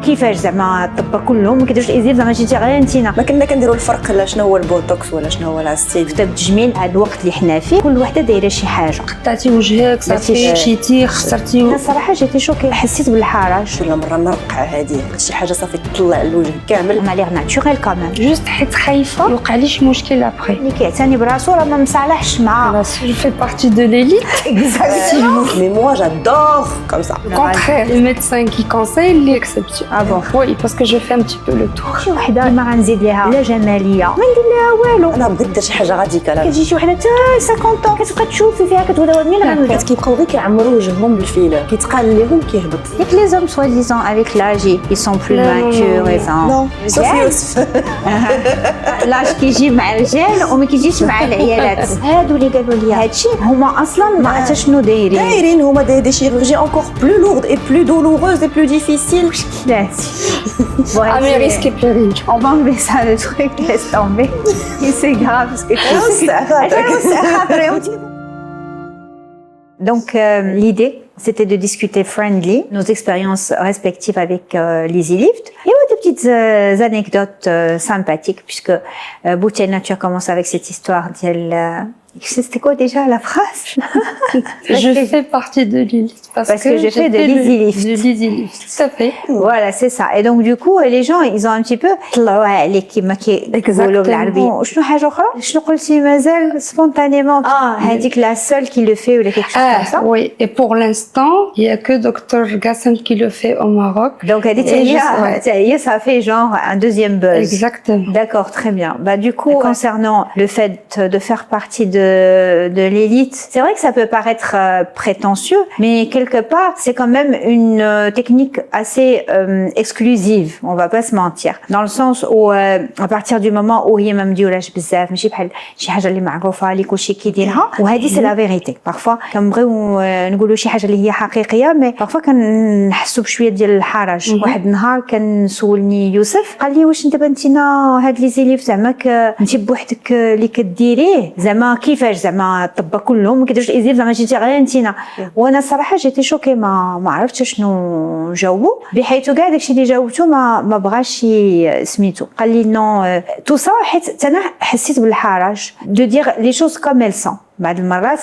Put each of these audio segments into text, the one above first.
كيفاش زعما الطب كلهم ما كيديروش الايزيليفت زعما جيتي غير انتينا ما كنا كنديروا الفرق لا شنو هو البوتوكس ولا شنو هو العستيل في التجميل هذا الوقت اللي حنا فيه كل وحده دايره شي حاجه قطعتي وجهك صافي مشيتي خسرتي انا الصراحه جيتي شوكي حسيت بالحرج كل مره نرقع هذه شي حاجه صافي تطلع الوجه كامل انا ليغ ناتوريل كامل جوست حيت خايفه يوقع لي شي مشكل ابري اللي كيعتني براسو راه ما مصالحش مع جو في بارتي دو ليليت مي موا جادور كوم سا contraire les médecins qui conseillent l'exception Ah bon. oui parce que je fais un petit peu le tour شي وحده ما غنزيد ليها لا جماليه ما ندير ليها والو انا بغيت ندير شي حاجه راديكال كتجي شي وحده حتى 50 كتبقى تشوفي فيها كتقول مين غنولد كيبقاو غير كيعمروا وجههم بالفيلر كيتقال لهم كيهبط ياك لي زوم سوا ديزون افيك لاج ils sont plus matures et ça نو صافي يوسف لاج كيجي مع الرجال وما كيجيش مع العيالات هادو اللي قالوا لي هادشي هما اصلا ما عرفت شنو دايرين هما دي شيروجي encore plus lourdes et plus douloureuses et plus difficiles Bon, à mes risques et périls on va enlever ça le truc laisse tomber c'est grave parce que donc l'idée c'était de discuter friendly nos expériences respectives avec l'EasyLift et des petites anecdotes sympathiques puisque Boutiana tu as commencé avec cette histoire c'était quoi déjà la phrase je fais partie de l'EasyLift parce que je fais de l'EasyLift tout à fait voilà c'est ça et donc du coup les gens ils ont un petit peu طلعوا عليك كما كيقولوا بالعربي وشنو حاجه اخرى شنو قلتي مازال spontanément هذيك la seule qui le fait ou quelque chose comme ça oui et pour l'instant il y a que docteur Gassem qui le fait au Maroc donc elle ça fait genre un deuxième buzz exactement d'accord très bien bah du coup concernant le fait de faire partie de l'élite c'est vrai que ça peut paraître prétentieux mais quelque part c'est quand même une technique assez exclusive on va pas se mentir dans le sens où à partir du moment où هي ما مديولاش بزاف ماشي بحال شي حاجه اللي معروفه اللي كلشي كيديرها وهذه سي لا فيريتي parfois كنبغيو نقولوا شي حاجه اللي هي حقيقيه مي parfois كنحسوا بشويه ديال الحرج واحد النهار كان سولني يوسف قال لي واش انت بنتينا هاد لي زيليف زعما انت بوحدك اللي كديريه زعما كيفاش زعما الطب كلهم ما كيديروش الايزيليف زعما جيتي غير انتينا وانا صراحه جيتي شوكي ما عرفتش شنو جاوبوا بحيث كاع داكشي اللي جاوبته ما بغاش سميتو قال لي نو تو سا حيت انا حسيت بالحرج دو دير لي شوز كوم ال سون بعض المرات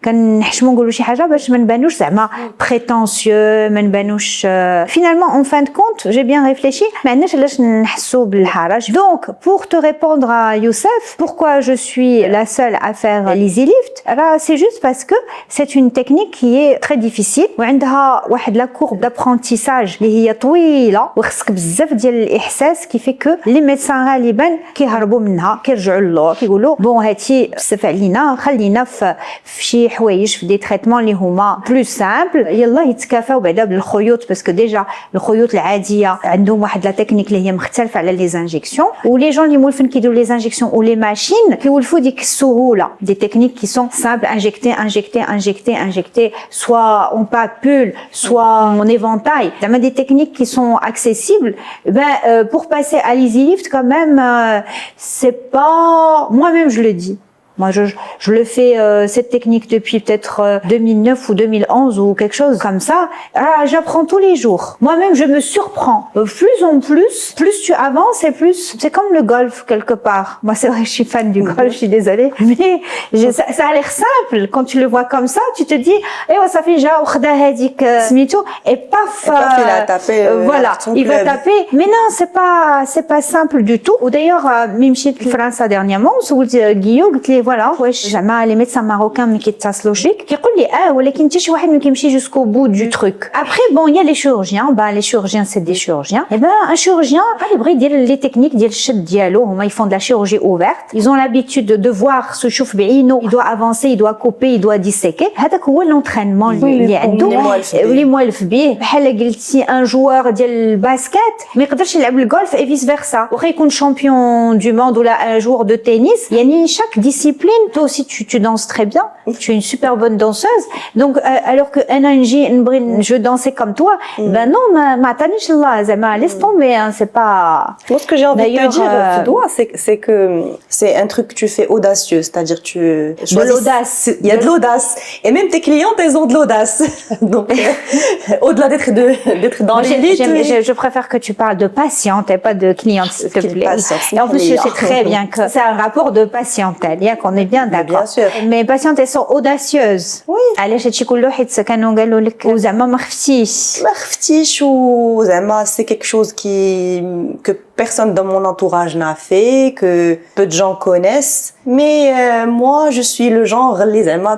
كنحشمو نقولوا شي حاجه باش ما نبانوش زعما بريتونسيو ما نبانوش finalement en fin de compte j'ai bien réfléchi ما عندناش علاش نحسوا بالحرج donc pour te répondre à Youssef pourquoi je suis la seule à faire l'EasyLift c'est juste parce que c'est une technique qui est très difficile وعندها واحد la courbe d'apprentissage اللي هي طويله وخصك بزاف ديال الاحساس qui fait que les médecins غالبا كيهربوا منها كيرجعوا للور كيقولوا بون هاتي بزاف علينا خلينا في شي حوايج في دي تريتمون اللي هما بلوس سامبل يلا يتكافاو بعدا بالخيوط باسكو ديجا الخيوط العاديه عندهم واحد لا تكنيك اللي هي مختلفه على لي انجيكسيون ولي جون اللي مولفين كيديروا لي انجيكسيون ولي ماشين كيولفوا ديك السهوله دي تكنيك كي سون سامبل injecter soit en papule soit en éventail زعما دي تكنيك qui sont accessibles pour passer à l'EasyLift quand même c'est pas moi-même je le dis Moi, je le fais cette technique depuis peut-être 2009 ou 2011 ou quelque chose comme ça. J'apprends tous les jours. Moi-même, je me surprends. Plus en plus tu avances et plus c'est comme le golf quelque part. Moi, c'est vrai que je suis fan du golf, je suis désolée, mais ça a l'air simple quand tu le vois comme ça. Tu te dis, ça fait déjà hadik smito et paf. Voilà, il va taper. Mais non, c'est pas simple du tout. Ou d'ailleurs, Mimchit France dernièrement, sous Guillaume, voilà واش زعما لي ميدسان ماروكان ملي كيتصلوا بيك كيقول لي ولكن انت شي واحد ما كيمشي jusqu'au bout du truc après bon il y a les chirurgiens les chirurgiens c'est des chirurgiens et un chirurgien يبغي يدير لي تكنيك ديال الشد ديالو هما ils font de la chirurgie ouverte ils ont l'habitude de voir se chauffe بعينو il doit avancer il doit couper il doit disséquer هذاك هو l'entraînement اللي عنده اللي موالف به بحال قلتي ان جوار ديال الباسكت ما يقدرش يلعب الجولف et vice versa واخا يكون champion du monde ولا un joueur de tennis يعني chaque discipline discipline. Toi aussi, tu danses très bien. Tu es une super bonne danseuse. Donc, alors que je veux danser comme toi, ben non, ma tanish là, laisse tomber, hein, c'est pas... Moi, ce que j'ai envie de te dire, Fdoua, c'est que c'est un truc que tu fais audacieux, c'est-à-dire tu de l'audace. Il y a de l'audace. Et même tes clientes, elles ont de l'audace. Donc, au-delà d'être dans l'élite. Je préfère que tu parles de patiente et pas de cliente, s'il te plaît. Et en plus, je sais très bien que c'est un rapport de patientèle, qu'on est bien d'accord. Bien sûr. Mais patientes, elles sont audacieuses. Oui. علاش هادشي كله حيت كانوا قالوا لك زعما ما خفتيش. ما خفتيش وزعما c'est quelque chose que personne dans mon entourage n'a fait, que peu de gens connaissent. Mais moi, je suis le genre اللي زعما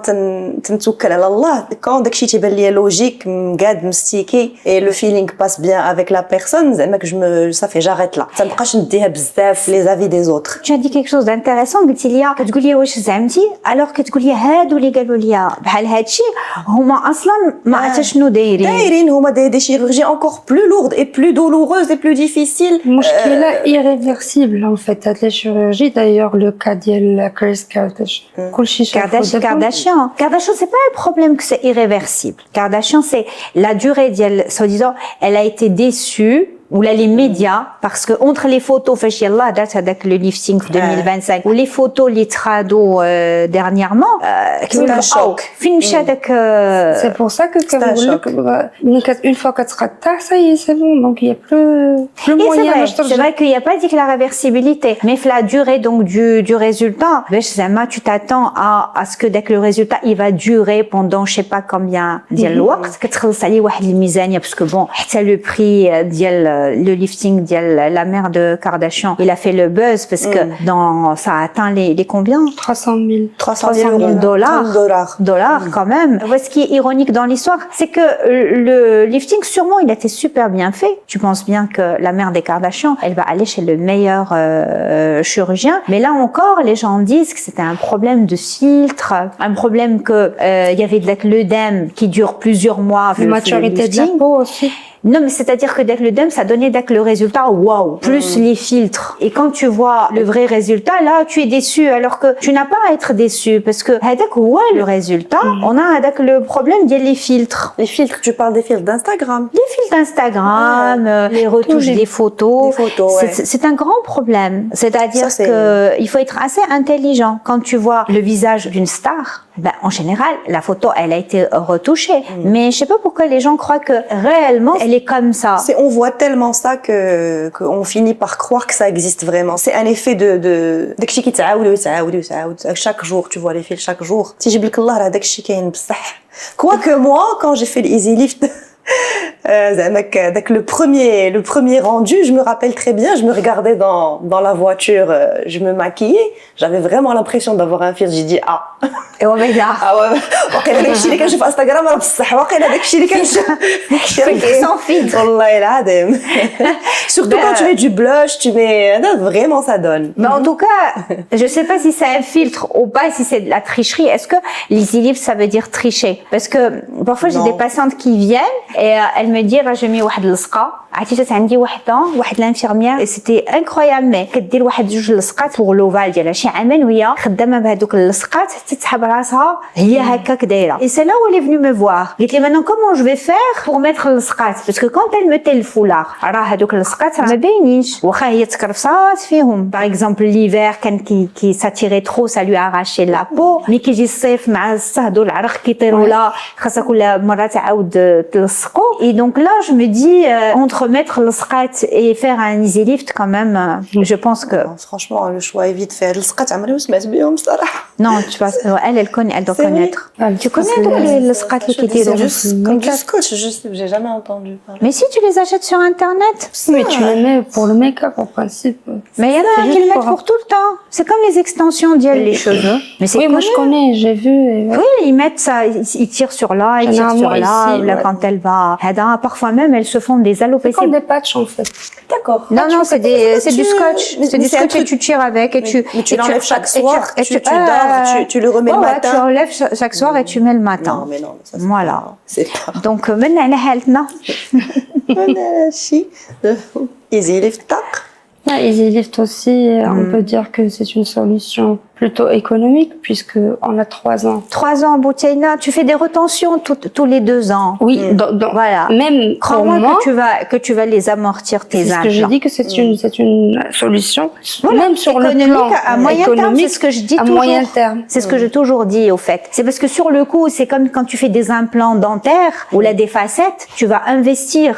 تنتوكل على الله. Quand داكشي تيبان ليا لوجيك مقاد مستيكي et le feeling passe bien avec la personne, زعما que ça fait j'arrête là. Ça نبقاش نديها بزاف les avis des autres. Tu as dit quelque chose d'intéressant, قلتي لي كتقول لي واش زعمتي alors كتقول لي هادو اللي قالوا لي بحال هادشي هما اصلا ما عرفت شنو دايرين هما des chirurgies encore plus lourdes et plus douloureuses et plus difficiles. مشكلة irréversible en fait هاد les chirurgies d'ailleurs le cas ديال كريس كارداشيان كلشي شافو Kardashian c'est pas un problème que c'est irréversible. Kardashian c'est la durée ديال soi-disant elle a été déçue ou là les médias parce que entre les photos فاش يلاه دارت هذاك le lifting في 2025 ou les photos اللي ترادو dernièrement c'est un choc. فين مشى هذاك c'est pour ça que كنقول لك une fois كتقطع ça y est c'est bon donc il y a plus moyen باش ترجع. C'est vrai qu'il y a pas dit que la réversibilité mais la durée donc du résultat باش زعما tu t'attends à ce que dès que le résultat il va durer pendant je sais pas combien ديال الوقت كتخلص عليه واحد الميزانيه parce que bon حتى le prix ديال le lifting ديال la mère de Kardashian il a fait le buzz parce que ça a atteint les combien 300 000 dollars quand même. Ce qui est ironique dans l'histoire c'est que le lifting sûrement il a été super bien fait. Tu penses bien que la mère des Kardashian elle va aller chez le meilleur chirurgien mais là encore les gens disent que c'était un problème de filtre, un problème que il y avait de l'œdème qui dure plusieurs mois. La maturité de la peau aussi. Non, mais c'est-à-dire que dès que le donnait dès que le résultat, waouh, plus les filtres. Et quand tu vois le vrai résultat, là, tu es déçu, alors que tu n'as pas à être déçu, parce que avec ouais, le résultat, on a avec le problème il y a les filtres. Les filtres, tu parles des filtres d'Instagram. Les filtres d'Instagram, les retouches des photos. C'est un grand problème. C'est-à-dire que il faut être assez intelligent quand tu vois le visage d'une star. Ben, en général, la photo, elle a été retouchée. Mais je sais pas pourquoi les gens croient que réellement, elle est comme ça. On voit tellement ça qu'on finit par croire que ça existe vraiment. C'est un effet de chaque jour, tu vois les fils chaque jour. Si j'ai بالك الله هذاك الشيء كاين بصح. Quoique moi, quand j'ai fait l'easy lift, avec le premier rendu, je me rappelle très bien, je me regardais dans la voiture, je me maquillais, j'avais vraiment l'impression d'avoir un filtre. J'ai dit et on va dire واقيلا داكشي اللي كنشوف في انستغرام راه بصح واقيلا داكشي اللي كنشوف sans filtre والله العظيم. Surtout quand tu mets du blush, tu mets vraiment ça donne. Mais en tout cas, je sais pas si c'est un filtre ou pas, si c'est de la tricherie. Est-ce que l'easy lift ça veut dire tricher? Parce que parfois j'ai des patientes qui viennent et elles me disent j'ai mis واحد اللصقه عرفتي عندي واحد الانفيرميير سيتي انكرويابل مي كدير واحد جوج لصقات فوق لوفال ديالها شي عامين وهي خدامه بهذوك اللصقات حتى تسحب راسها هي هكاك دايره. Et c'est là où elle est venue me voir. قلت لي maintenant comment je vais faire pour mettre اللصقات parce que quand elle mettait le foulard راه هذوك اللصقات ما باينينش واخا هي تكرفصات فيهم. Par exemple l'hiver كان qui s'attirait trop ça lui arrachait la peau. مي كيجي الصيف مع الصهد والعرق كيطيروا لها خاصها كل مره تعاود تلصقوا. Et donc là je me dis entre mettre le sqat et faire un easy lift quand même je pense que franchement le choix est vite fait. Le sqat عمري ما سمعت بهم بصراحه. Non, tu vois elle connaît, elle doit connaître. Tu connais le sqat qui était comme du scotch, j'ai jamais entendu parler. Mais si tu les achètes sur internet, mais tu les mets pour le make-up en principe. Mais il y en a qui le mettent pour tout le temps. C'est comme les extensions d'yel les cheveux. Mais c'est moi je connais, j'ai vu. Oui, ils mettent ça, ils tirent sur là, ils tirent sur là, là quand elle va. Parfois même elles se font des alopécies. C'est comme des patchs en fait. D'accord. Non, c'est du scotch. C'est du scotch et tu tires avec et tu l'enlèves chaque soir. Tu le remets le matin. Tu l'enlèves chaque soir et tu mets le matin. Non, mais non, ça voilà. C'est pas. Donc maintenant على حالتنا. Easy lift tac. Easy lift aussi, on peut dire que c'est une solution plutôt économique puisque on a 3 ans. 3 ans, Boutaina, tu fais des retentions tous les 2 ans. Oui, voilà. Même Crois-moi que tu vas les amortir tes implants. C'est ce que je dis que c'est une solution. Voilà. Même sur le plan à moyen terme, c'est ce que je dis à toujours. moyen terme. C'est ce que j'ai toujours dit au fait. C'est parce que sur le coup, c'est comme quand tu fais des implants dentaires ou là des facettes, tu vas investir.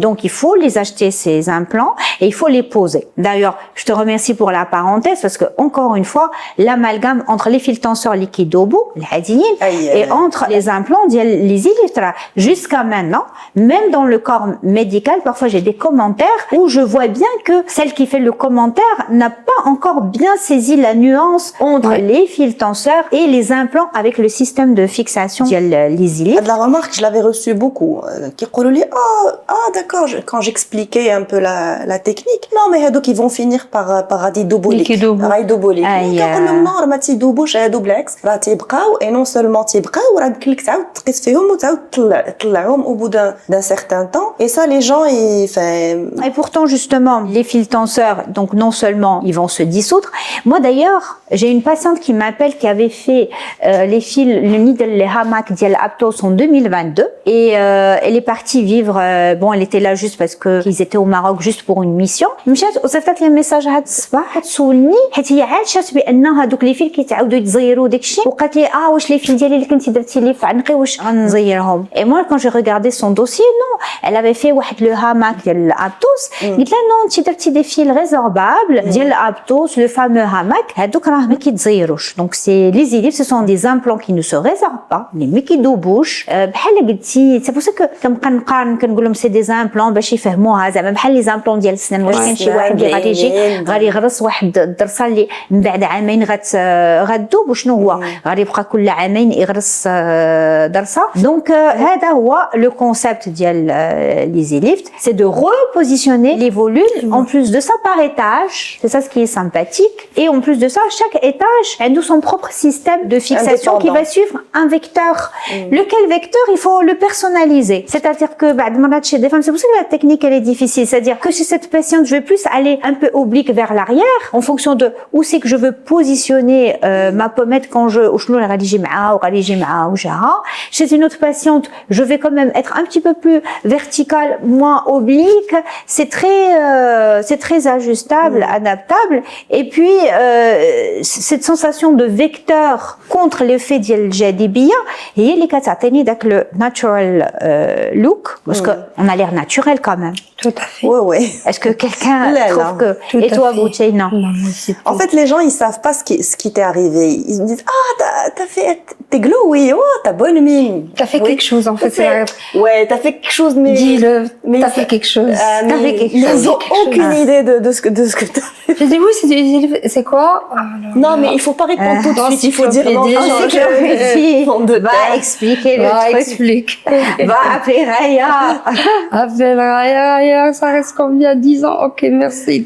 Donc il faut les acheter ces implants et il faut les poser. D'ailleurs, je te remercie pour la parenthèse parce que encore une fois, l'amalgame entre les fils tenseurs liquides au bout, et entre les implants, les illustres, jusqu'à maintenant, même dans le corps médical, parfois j'ai des commentaires où je vois bien que celle qui fait le commentaire n'a pas encore bien saisi la nuance entre les fils tenseurs et les implants avec le système de fixation les illustres. La remarque, je l'avais reçue beaucoup. Qui dit d'accord, quand j'expliquais un peu la technique. Non, mais donc ils vont finir par radidobolique. Radidobolique. Non, ما تيدوبوش هادو بالعكس راه تيبقاو et non seulement تيبقاو راه ديك تعاود تقيس فيهم وتعاود تطلعهم au bout d'un certain temps et ça les gens et pourtant justement les fils tenseurs donc non seulement ils vont se dissoudre. Moi d'ailleurs j'ai une patiente qui m'appelle qui avait fait les fils le needle les hamak ديال Aptos en 2022 et elle est partie vivre bon elle était là juste parce que ils étaient au Maroc juste pour une mission. مشات وصيفطت لي ميساج هذا الصباح تسولني حيت هي عاشت بان هذوك لي فيل كيتعاودوا يتزيروا داكشي وقالت لي واش لي فيل ديالي اللي كنتي درتي لي في عنقي واش غنزيرهم. Et moi quand j'ai regardé son dossier non elle avait fait واحد le hamac ديال Aptos قلت لها non انت درتي des fils résorbables ديال Aptos le fameux hamac هذوك راه ما كيتزيروش. Donc c'est les ellipses ce sont des implants qui ne se résorbent pas mais qui دوبوش بحال قلتي c'est pour ça que كنبقى نقارن كنقول لهم c'est des implants باش يفهموها زعما بحال les implants ديال السنان واش كاين شي واحد اللي غادي يجي غادي يغرس واحد الضرسه اللي من بعد عامين غتذوب وشنو هو غادي يبقى كل عامين يغرس ضرسه. Donc هذا هو le concept ديال les ellipses c'est de repositionner les volumes en plus de ça par étage. C'est ça ce qui est sympathique et en plus de ça chaque étage a son propre système de fixation qui va suivre un vecteur. Lequel vecteur il faut le personnaliser. C'est-à-dire que بعد مرات chez des femmes c'est pour ça que la technique elle est difficile. C'est-à-dire que chez cette patiente je vais plus aller un peu oblique vers l'arrière en fonction de où c'est que je veux positionner ma pommette quand je وشنو اللي غادي يجي معاها وغادي يجي معاها وجهها. Chez une autre patiente je vais quand même être un petit peu plus vertical, moins oblique. C'est très ajustable, adaptable. Et puis cette sensation de vecteur contre l'effet ديال الجاذبية هي اللي كتعطيني داك le natural look parce que on a l'air naturel quand même. Tout à fait. Ouais. Est-ce que quelqu'un trouve que et toi Boutaina? En fait les gens ils savent pas ce qui t'est arrivé. Ils me disent t'as fait t'es glowy, t'as bonne mine. T'as fait quelque chose en fait. Ouais, t'as fait quelque chose mais dis-le. T'as fait quelque chose. T'as fait quelque chose. Ils ont aucune idée de ce que t'as fait. Je dis oui, c'est quoi? Non mais il faut pas répondre tout de suite, il faut dire non. Va expliquer le truc. Explique. Va appeler Raya. Appelle Raya, ça reste combien? 10 ans? Ok, merci.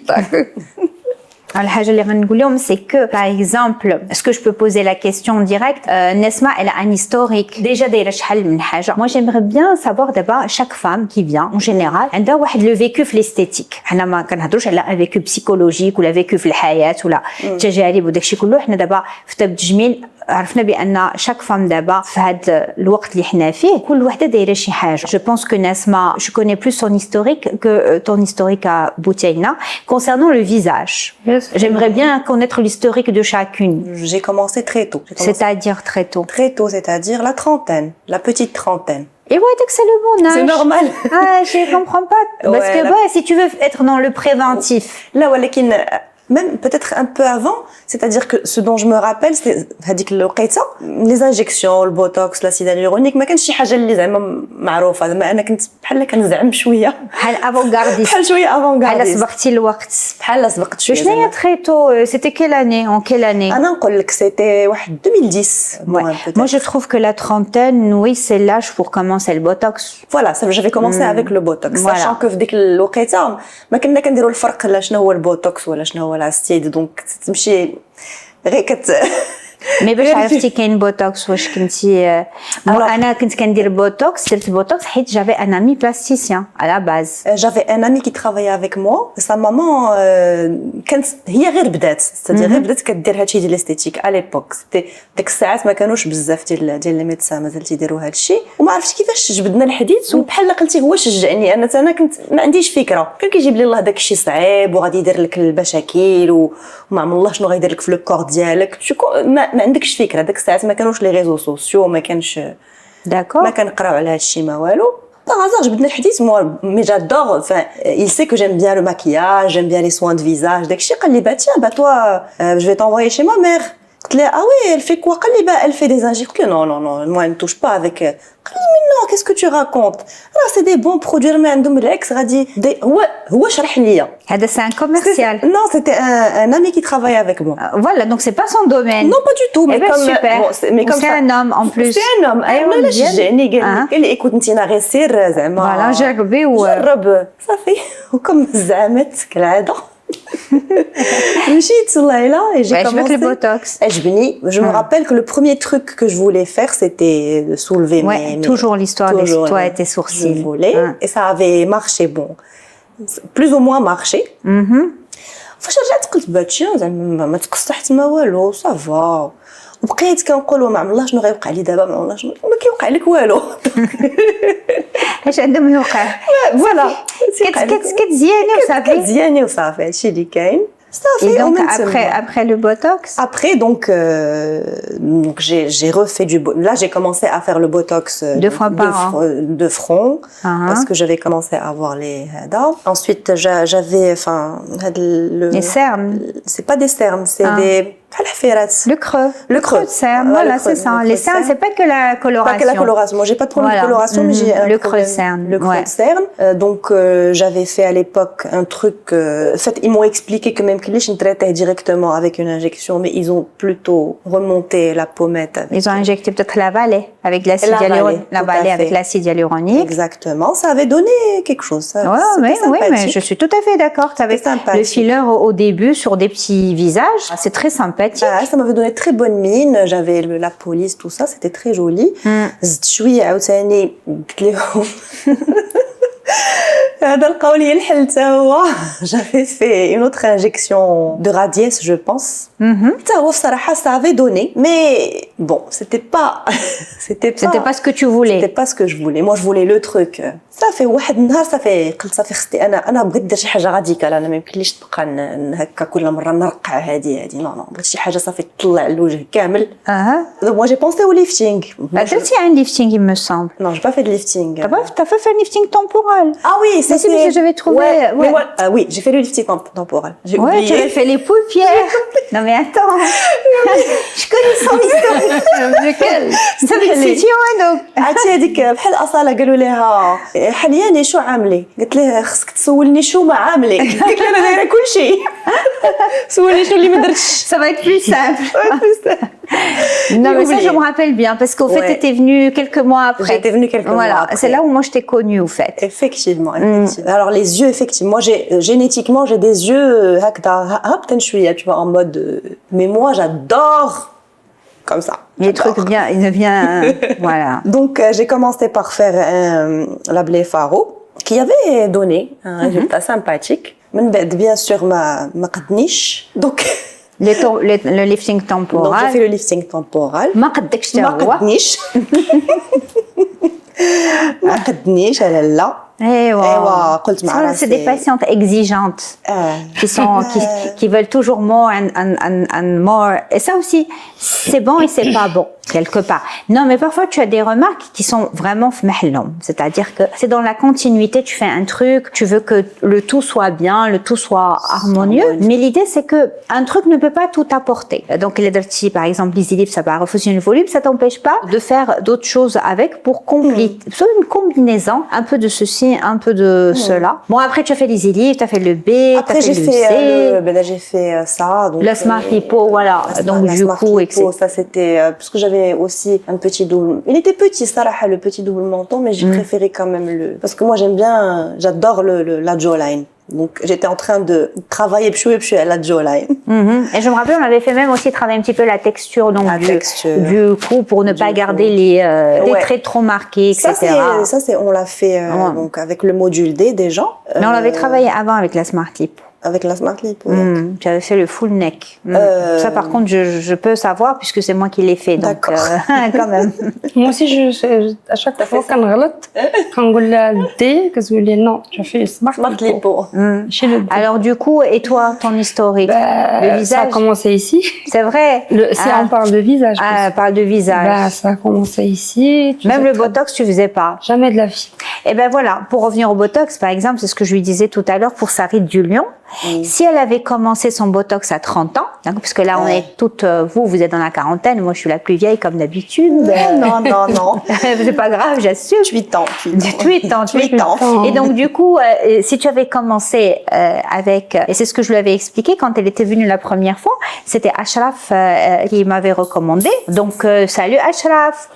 الحاجة اللي غنقول لهم c'est que par exemple est-ce que je peux poser la question directe Nesma elle a un historique déjà دايره شحال من حاجة. Moi j'aimerais bien savoir d'abord chaque femme qui vient en général عندها واحد le vécu في l'esthétique. حنا ما كنهضروش على un vécu psychologique ولا vécu في الحياة ولا تجارب وداكشي كله. حنا دابا في طب التجميل عرفنا بان chaque femme دابا في هذا الوقت اللي حنا فيه كل وحده دايره شي حاجه. Je pense que Nesma je connais plus son historique que ton historique à Boutaina concernant le visage. J'aimerais bien connaître l'historique de chacune. J'ai commencé très tôt. C'est-à-dire très tôt. Très tôt, c'est-à-dire la trentaine, la petite trentaine. Et ouais, que c'est le bon âge. C'est normal. Je comprends pas. Parce que si tu veux être dans le préventif. Là, même peut-être un peu avant, c'est-à-dire que ce dont je me rappelle c'est هذيك الوقيته les injections le botox l'acide hyaluronique ما كانش شي حاجه اللي زعما معروفه. زعما انا كنت بحال كنزعم شويه بحال افونغارديست بحال شويه افونغارديست بحال سبقتي الوقت بحال سبقت شويه. شنو هي très tôt c'était quelle année en quelle année? انا نقول لك c'était واحد 2010. Moi je trouve que la trentaine oui c'est l'âge pour commencer le botox. Voilà ça j'avais commencé avec le botox sachant que في ديك الوقيته ما كنا كنديروا الفرق لا شنو هو البوتوكس ولا شنو هو لاستيد. دونك تمشي غير مي باش عرفتي كاين بوتوكس واش كنتي انا كنت كندير بوتوكس درت بوتوكس حيت جافي ان امي بلاستيسيان على la base. J'avais un ami qui travaillait avec moi. Sa maman كانت هي غير بدات c'est-à-dire غير بدات كدير هادشي ديال الاستيتيك à l'époque. C'était ديك الساعات ما كانوش بزاف ديال لي ميدسان مازال تيديروا هادشي وما عرفتش كيفاش جبدنا الحديث وبحال قلتي هو شجعني انا كنت ما عنديش فكره كان كيجيب لي الله داك الشيء صعيب وغادي يدير لك المشاكل وما عم الله شنو غيدير لك في لو كور ديالك ما عندكش فكره داك الساعات ما كانوش لي ريزو سوسيو ما كانش داكور ما كنقراو على هادشي ما والو par hasard جبدنا الحديث mais j'adore enfin il sait que j'aime bien le maquillage j'aime bien les soins de visage داك الشيء قال لي bah toi je vais t'envoyer chez ma mère قلت له ah oui elle fait quoi قال لي elle fait des injections قلت له non moi elle me touche pas avec قال لي mais non qu'est-ce que tu racontes alors c'est des bons produits ما عندهم الاكس غادي هو شرح لي هذا c'est un commercial non c'était un ami qui travaillait avec moi voilà donc c'est pas son domaine non pas du tout mais comme super mais comme c'est un homme en plus c'est un homme انا شجعني قال لي écoute انت غير سير زعما voilà جربي جرب صافي وكم زعمت كالعاده مشيت لهيلا et j'ai commencé le botox عجبني je me rappelle que le premier truc que je voulais faire c'était de soulever mes toujours l'histoire de toi et tes sourcils je voulais et ça avait marché bon plus ou moins marché فاش رجعت قلت باتشي زعما ما تقصحت ما والو صافا وبقيت كنقول ما عم الله شنو غيوقع لي دابا ما الله شنو ما كيوقع لك والو اش عندهم يوقع فوالا كتزياني وصافي كتزياني وصافي هادشي اللي كاين et donc après le botox après donc j'ai refait là j'ai commencé à faire le botox de front parce que j'avais commencé à avoir les ensuite j'avais enfin les cernes c'est pas des cernes c'est des le creux de cerne voilà c'est ça les cernes c'est pas que la coloration pas que la coloration moi j'ai pas trop de coloration mais j'ai le creux de cerne le creux de cerne donc j'avais fait à l'époque un truc en fait ils m'ont expliqué que même qu'ils ne traitaient directement avec une injection mais ils ont plutôt remonté la pommette avec ils ont injecté peut-être la vallée avec l'acide hyaluronique exactement ça avait donné quelque chose ça, oui mais je suis tout à fait d'accord tu avais le filler au début sur des petits visages c'est très sympathique ça m'avait donné très bonne mine j'avais la police tout ça c'était très joli زدت شويه عاوتاني قلت لهم هذا لقاو لي الحل حتى هو j'avais fait une autre injection de radiesse je pense حتى هو بصراحه ça avait donné mais bon c'était pas ce que tu voulais c'était pas ce que je voulais moi je voulais le truc صافي واحد النهار صافي قلت صافي خصني انا بغيت ندير شي حاجه راديكال انا ما يمكنليش تبقى هكا كل مره نرقع هادي نو بغيت شي حاجه صافي تطلع الوجه كامل donc moi j'ai pensé au lifting درتي un lifting il me semble non j'ai pas fait de lifting t'as pas fait un lifting temporal ah oui c'est ce que j'avais trouvé oui j'ai fait le lifting temporal j'ai oublié tu avais fait les paupières non mais attends je connais son histoire lequel ça fait donc عرفتي هذيك بحال اصاله قالوا لها حلياني شو عاملي قلت لها خصك تسولني شو ما عاملي قلت لها انا دايره كل شيء سولني شنو اللي ما درتش ça va être plus simple non mais ça je me rappelle bien parce qu'au fait t'étais venue quelques mois après j'étais venue quelques mois après c'est là où moi je t'ai connue au fait effectivement alors les yeux effectivement moi génétiquement j'ai des yeux هكذا هابطين شويه tu vois en mode mais moi j'adore comme ça. Les trucs bien, voilà. Donc j'ai commencé par faire la bléphaро qui avait donné un résultat sympathique. من بعد bien sûr ما قدنيش. Donc le lifting temporal. Donc j'ai fait le lifting temporal. ما قدكش تا هو. ما قدنيش لا. قلت مع راسي c'est des patientes exigeantes qui veulent toujours more and more et ça aussi c'est bon et c'est pas bon quelque part non mais parfois tu as des remarques qui sont vraiment fmahloum c'est-à-dire que c'est dans la continuité tu fais un truc tu veux que le tout soit bien le tout soit harmonieux mais l'idée c'est que un truc ne peut pas tout apporter donc les derti par exemple les élifs ça va refausser le volume ça t'empêche pas de faire d'autres choses avec pour compléter soit une combinaison un peu de ceci un peu de cela bon après tu as fait les élifs tu as fait le B tu as fait le C là j'ai fait ça donc le smart lipo voilà donc du coup etc. ça c'était parce que j'avais aussi un petit double il était petit Sarah le petit double menton mais j'ai préféré quand même le parce que moi j'aime bien j'adore la jawline Donc, j'étais en train de travailler à la jawline. Et je me rappelle, on avait fait même aussi travailler un petit peu la texture, donc du cou pour ne pas garder les traits trop marqués, etc. Ça, on l'a fait donc avec le module D déjà. Mais on l'avait travaillé avant avec la Smart Lip. Avec la Smart Lip, J'avais fait le full neck. Ça, par contre, je peux savoir puisque c'est moi qui l'ai fait. Donc, quand même. Moi aussi, à chaque fois qu'on غلط, quand on dit que non, tu as fait Smart Lip. Alors, du coup, et toi, ton historique? Le visage. Ça a commencé ici. C'est vrai. Si on parle de visage. On parle de visage. Ça a commencé ici. Même le Botox, tu faisais pas? Jamais de la vie. Et ben voilà, pour revenir au Botox, par exemple, c'est ce que je lui disais tout à l'heure pour Sarit du Lion. Si elle avait commencé son Botox à 30 ans, parce que là on est toutes, vous êtes dans la quarantaine, moi je suis la plus vieille comme d'habitude. Non. C'est pas grave, j'assume. 8 ans. Et donc du coup, si tu avais commencé avec, et c'est ce que je lui avais expliqué quand elle était venue la première fois, c'était Ashraf qui m'avait recommandé. Donc salut Ashraf.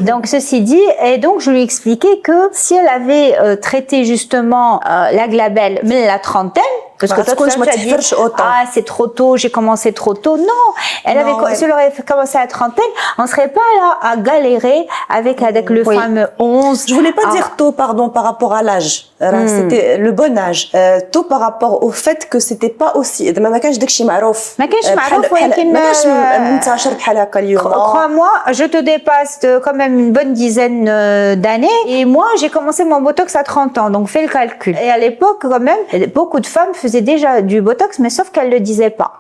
Donc ceci dit, et donc je lui ai expliqué que si elle avait traité justement la glabelle mais la trentaine, parce que toi, tu as dit, c'est trop tôt, j'ai commencé trop tôt. Non, si elle aurait commencé à la trentaine, on serait pas là à galérer avec le fameux 11. Je voulais pas dire tôt, pardon, par rapport à l'âge. C'était le bon âge. Tôt par rapport au fait que c'était pas aussi. ما كانش داكشي معروف. ما كانش معروف ولكن ما كانش منتشر بحال هكا اليوم. Crois-moi, je te dépasse de quand même une bonne dizaine d'années. Et moi, j'ai commencé mon Botox à 30 ans, donc fais le calcul. Et à l'époque, quand même, beaucoup de femmes faisaient déjà du Botox, mais sauf qu'elles le disaient pas.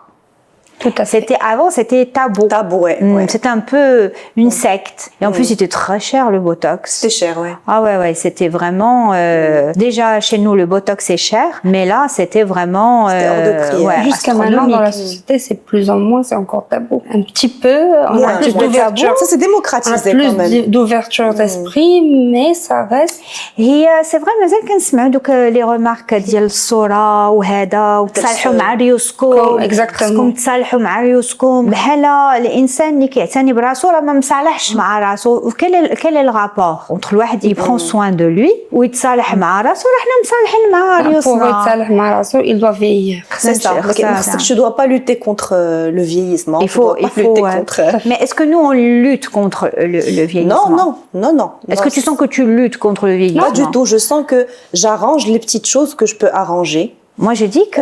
Tout à fait. C'était tabou. Tabou, ouais. C'était un peu une secte. Et en plus, c'était très cher, le Botox. C'était cher, ouais. Ah ouais, c'était vraiment, déjà, chez nous, le Botox, c'est cher. Mais là, c'était vraiment, c'était hors de prix. Jusqu'à maintenant, dans la société, c'est plus en moins, c'est encore tabou. Un petit peu, on a plus d'ouverture. Ça, c'est démocratisé quand même. Plus d'ouverture d'esprit, mais ça reste. Et c'est vrai, مازال كنسمعوا دوك les remarques ديال الصورة وهذا وتصالحوا مع الريوسكوب. Exactement. مع ريوسكم بحال الانسان اللي كيعتني براسو راه ما مصالحش مع راسو كل الرابور entre الواحد il prend soin de lui ويتصالح مع راسو راه حنا مصالحين مع ريوسنا. Pour يتصالح مع راسو il doit vieillir. C'est ça. Tu dois pas lutter contre le vieillissement. Il faut lutter contre. Mais est-ce que nous on lutte contre le vieillissement? Non. Est-ce que tu sens que tu luttes contre le vieillissement? Pas du tout. Je sens que j'arrange les petites choses que je peux arranger. Moi, je dis que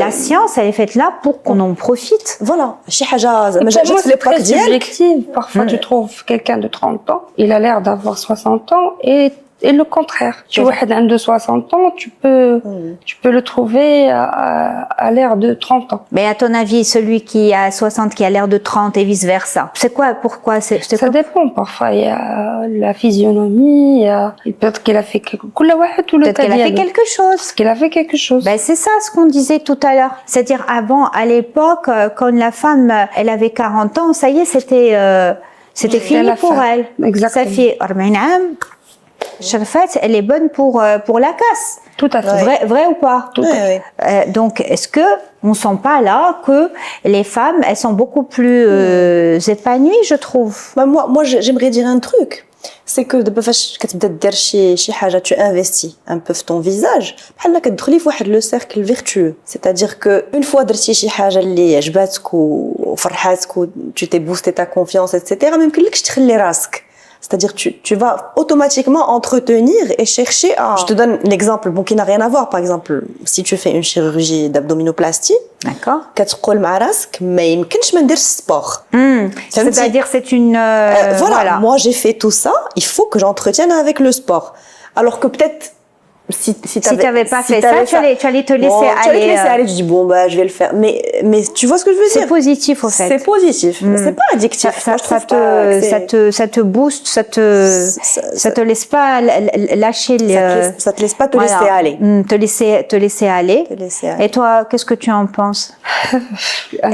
la science, elle est faite là pour qu'on en profite. Voilà. Moi, c'est très subjectif. Parfois, tu trouves quelqu'un de 30 ans, il a l'air d'avoir 60 ans et le contraire. Tu vois, un de 60 ans, tu peux le trouver à l'air de 30 ans. Mais à ton avis, celui qui a 60 qui a l'air de 30 et vice versa, c'est quoi? Pourquoi? Ça dépend. Parfois, il y a la physionomie, peut-être qu'il a fait quelque chose. Qu'il a fait quelque chose. Ben, c'est ça ce qu'on disait tout à l'heure. C'est-à-dire avant, à l'époque, quand la femme, elle avait 40 ans, ça y est, c'était fini pour elle. Exactement. Ça fait 40 ans. Sharfat, elle est bonne pour la casse. Tout à fait. Vrai ou pas? Tout à fait. Donc, est-ce que on sent pas là que les femmes, elles sont beaucoup plus épanouies, je trouve? Moi, j'aimerais dire un truc. C'est que دابا فاش كتبدا دير شي حاجه tu investis un peu في ton visage بحال كتدخلي في واحد لو سيركل فيرتوeux, c'est-à-dire que une fois درتي شي حاجه اللي عجباتك وفرحاتك و tu t'es boosté ta confiance etc, ما يمكنلكش تخلي راسك. C'est-à-dire tu vas automatiquement entretenir et chercher à... Je te donne l'exemple qui n'a rien à voir. Par exemple, si tu fais une chirurgie d'abdominoplastie, d'accord, كتقول مع راسك ما يمكنش ما نديرش sport. C'est-à-dire c'est une voilà, moi j'ai fait tout ça, il faut que j'entretienne avec le sport. Alors que peut-être si t'avais pas fait ça, tu allais te laisser aller. Tu allais te laisser aller, je dis je vais le faire. Mais tu vois ce que je veux dire? C'est positif au fait. C'est positif. C'est pas addictif. Ça te booste, ça te laisse pas lâcher ça te laisse pas te laisser aller. Te laisser aller. Et toi, qu'est-ce que tu en penses?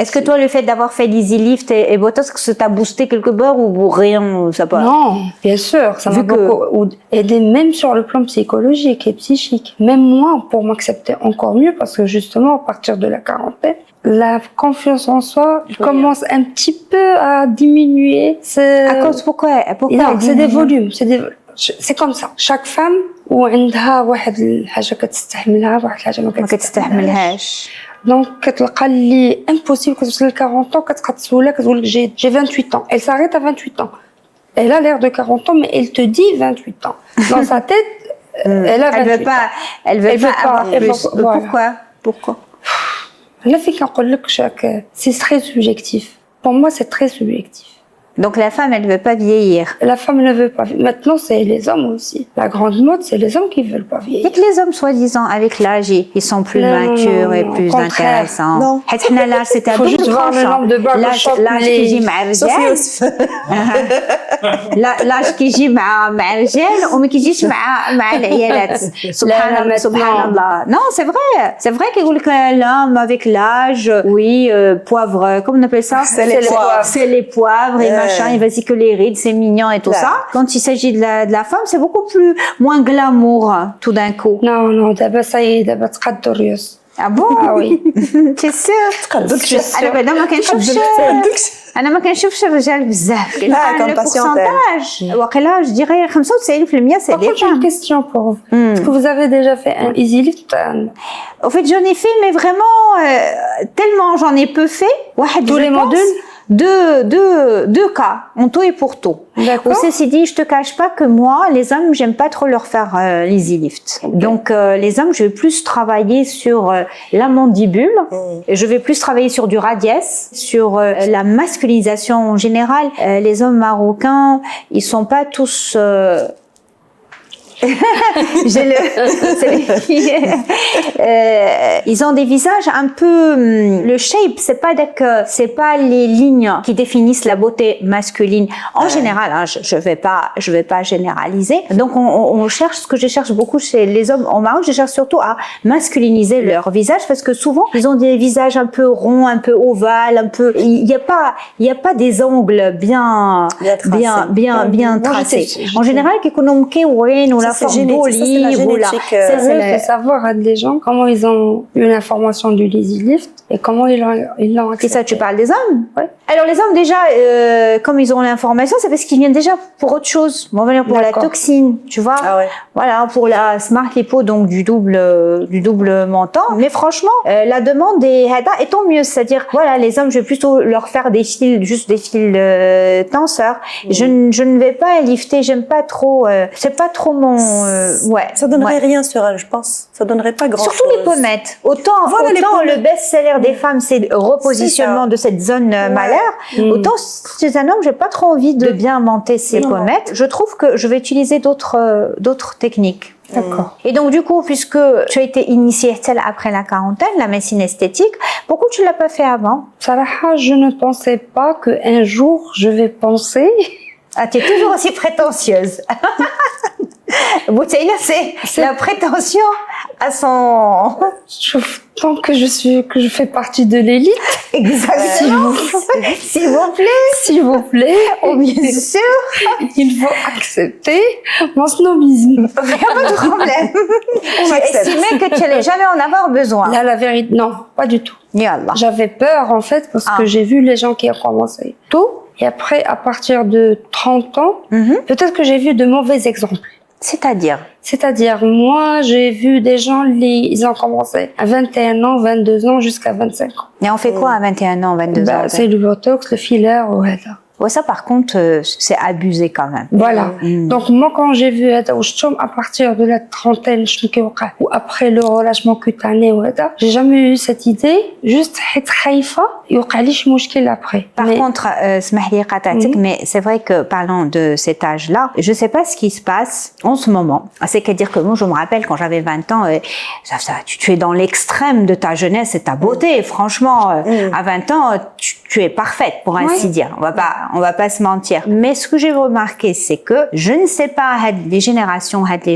Est-ce que toi, le fait d'avoir fait l'Easy Lift et Botox, ça t'a boosté quelque part ou rien, ça pas? Non, bien sûr, ça m'a beaucoup aidé même sur le plan psychologique et psychique. Même moi, pour m'accepter encore mieux, parce que justement, à partir de la quarantaine, la confiance en soi commence un petit peu à diminuer. À cause pourquoi? Non, c'est des volumes. C'est comme ça. Chaque femme وعندها واحد الحاجه كتستحملها واحد الحاجه ما كتستحملهاش. دونك كتلقى اللي امبوسيبل كتوصل ل 40 ans كتبقى تسولها كتقول لك جي 28 ans. Elle s'arrête à 28 ans. Elle a l'air de 40 ans mais elle te dit 28 ans. Dans sa tête, elle a 28 ans. Elle veut pas avoir plus. Pourquoi? Là, fait qu'نقول لك c'est très subjectif. Pour moi, c'est très subjectif. Donc la femme, elle veut pas vieillir. La femme ne veut pas vieillir. Maintenant, c'est les hommes aussi. La grande mode, c'est les hommes qui veulent pas vieillir. Et que les hommes, soi-disant, avec l'âge, ils sont plus matures et plus intéressants. Non. L'âge, c'est un double tranchant. L'âge qui جي مع الرجال. l'âge qui جي مع الرجال وما كيجيش مع العيالات. سبحان الله. Non, c'est vrai. C'est vrai qu'ils disent que l'homme avec l'âge, oui, poivre, comment on appelle ça? C'est les poivres et machin, et vas-y que les rides, c'est mignon et tout ça. Quand il s'agit de la femme, c'est beaucoup moins glamour tout d'un coup. Non, d'abord ça y est, d'abord تقدر. Ah bon? Ah oui. Tu es sûr? انا ما كنشوفش الرجال بزاف. كم pourcentage وقيلا je dirais 95% c'est des femmes. J'ai une question pour vous. Est-ce que vous avez déjà fait un easy lift? Au fait, j'en ai fait, mais vraiment tellement j'en ai peu fait. Tous les modules? Deux cas, en tout et pour tout. D'accord. Ceci dit, je te cache pas que moi, les hommes, j'aime pas trop leur faire l'easy lift. Okay. Donc, les hommes, je vais plus travailler sur la mandibule. Je vais plus travailler sur du radiès, sur la masculinisation en général. Les hommes marocains, ils sont pas tous... ils ont des visages un peu le shape, c'est pas les lignes qui définissent la beauté masculine en général, hein, je vais pas généraliser. Donc on cherche, ce que je cherche beaucoup chez les hommes en Maroc, je cherche surtout à masculiniser leur visage parce que souvent ils ont des visages un peu ronds, un peu ovales, un peu il y a pas des angles bien tracés. En général la forme d'olive ou là. C'est savoir les gens comment ils ont eu l'information du easy lift et comment ils l'ont accepté. Et ça, tu parles des hommes? Ouais. Alors les hommes déjà, comme ils ont l'information, c'est parce qu'ils viennent déjà pour autre chose. On va dire pour la toxine, tu vois. Ah ouais. Voilà, pour la smart lipo, donc du double menton. Mais franchement, la demande est tant mieux. C'est-à-dire, voilà, les hommes, je vais plutôt leur faire des fils, juste des fils tenseurs. Je ne vais pas lifter, j'aime pas trop. C'est pas trop mon. Ouais. Ça donnerait rien sur elle, je pense. Ça donnerait pas grand-chose. Surtout les pommettes. Autant le best-seller des femmes, c'est le repositionnement de cette zone malaire. Autant chez un homme, j'ai pas trop envie de bien monter ses pommettes. Je trouve que je vais utiliser d'autres techniques. D'accord. Et donc du coup, puisque tu as été initiée après la quarantaine, la médecine esthétique, pourquoi tu l'as pas fait avant? Sarah, je ne pensais pas qu'un jour je vais penser. Ah, tu es toujours aussi prétentieuse. Boutaïla, c'est la prétention à son... Tant que je fais partie de l'élite. Exactement. S'il vous plaît. S'il vous plaît. Oh, bien sûr. Il faut accepter mon snobisme. Il n'y a pas de problème. On va estimer que tu n'allais jamais en avoir besoin. Là, la vérité, non, pas du tout. Yallah. J'avais peur, en fait, parce que j'ai vu les gens qui ont commencé tôt. Et après, à partir de 30 ans, peut-être que j'ai vu de mauvais exemples. C'est-à-dire, moi, j'ai vu des gens, ils ont commencé à 21 ans, 22 ans, jusqu'à 25 ans. Et on fait quoi à 21 ans, 22 ans? C'est le botox, le filler, ouais, là. Ouais, ça, par contre, c'est abusé quand même. Voilà. Donc, moi, quand j'ai vu, à partir de la trentaine, ou après le relâchement cutané, j'ai jamais eu cette idée, juste être haïfa, et après. Par contre, mais c'est vrai que parlant de cet âge-là, je sais pas ce qui se passe en ce moment. C'est-à-dire que moi, je me rappelle quand j'avais 20 ans, tu es dans l'extrême de ta jeunesse et ta beauté. Franchement, à 20 ans, tu es parfaite, pour ainsi dire. On va pas se mentir. Mais ce que j'ai remarqué, c'est que je ne sais pas, les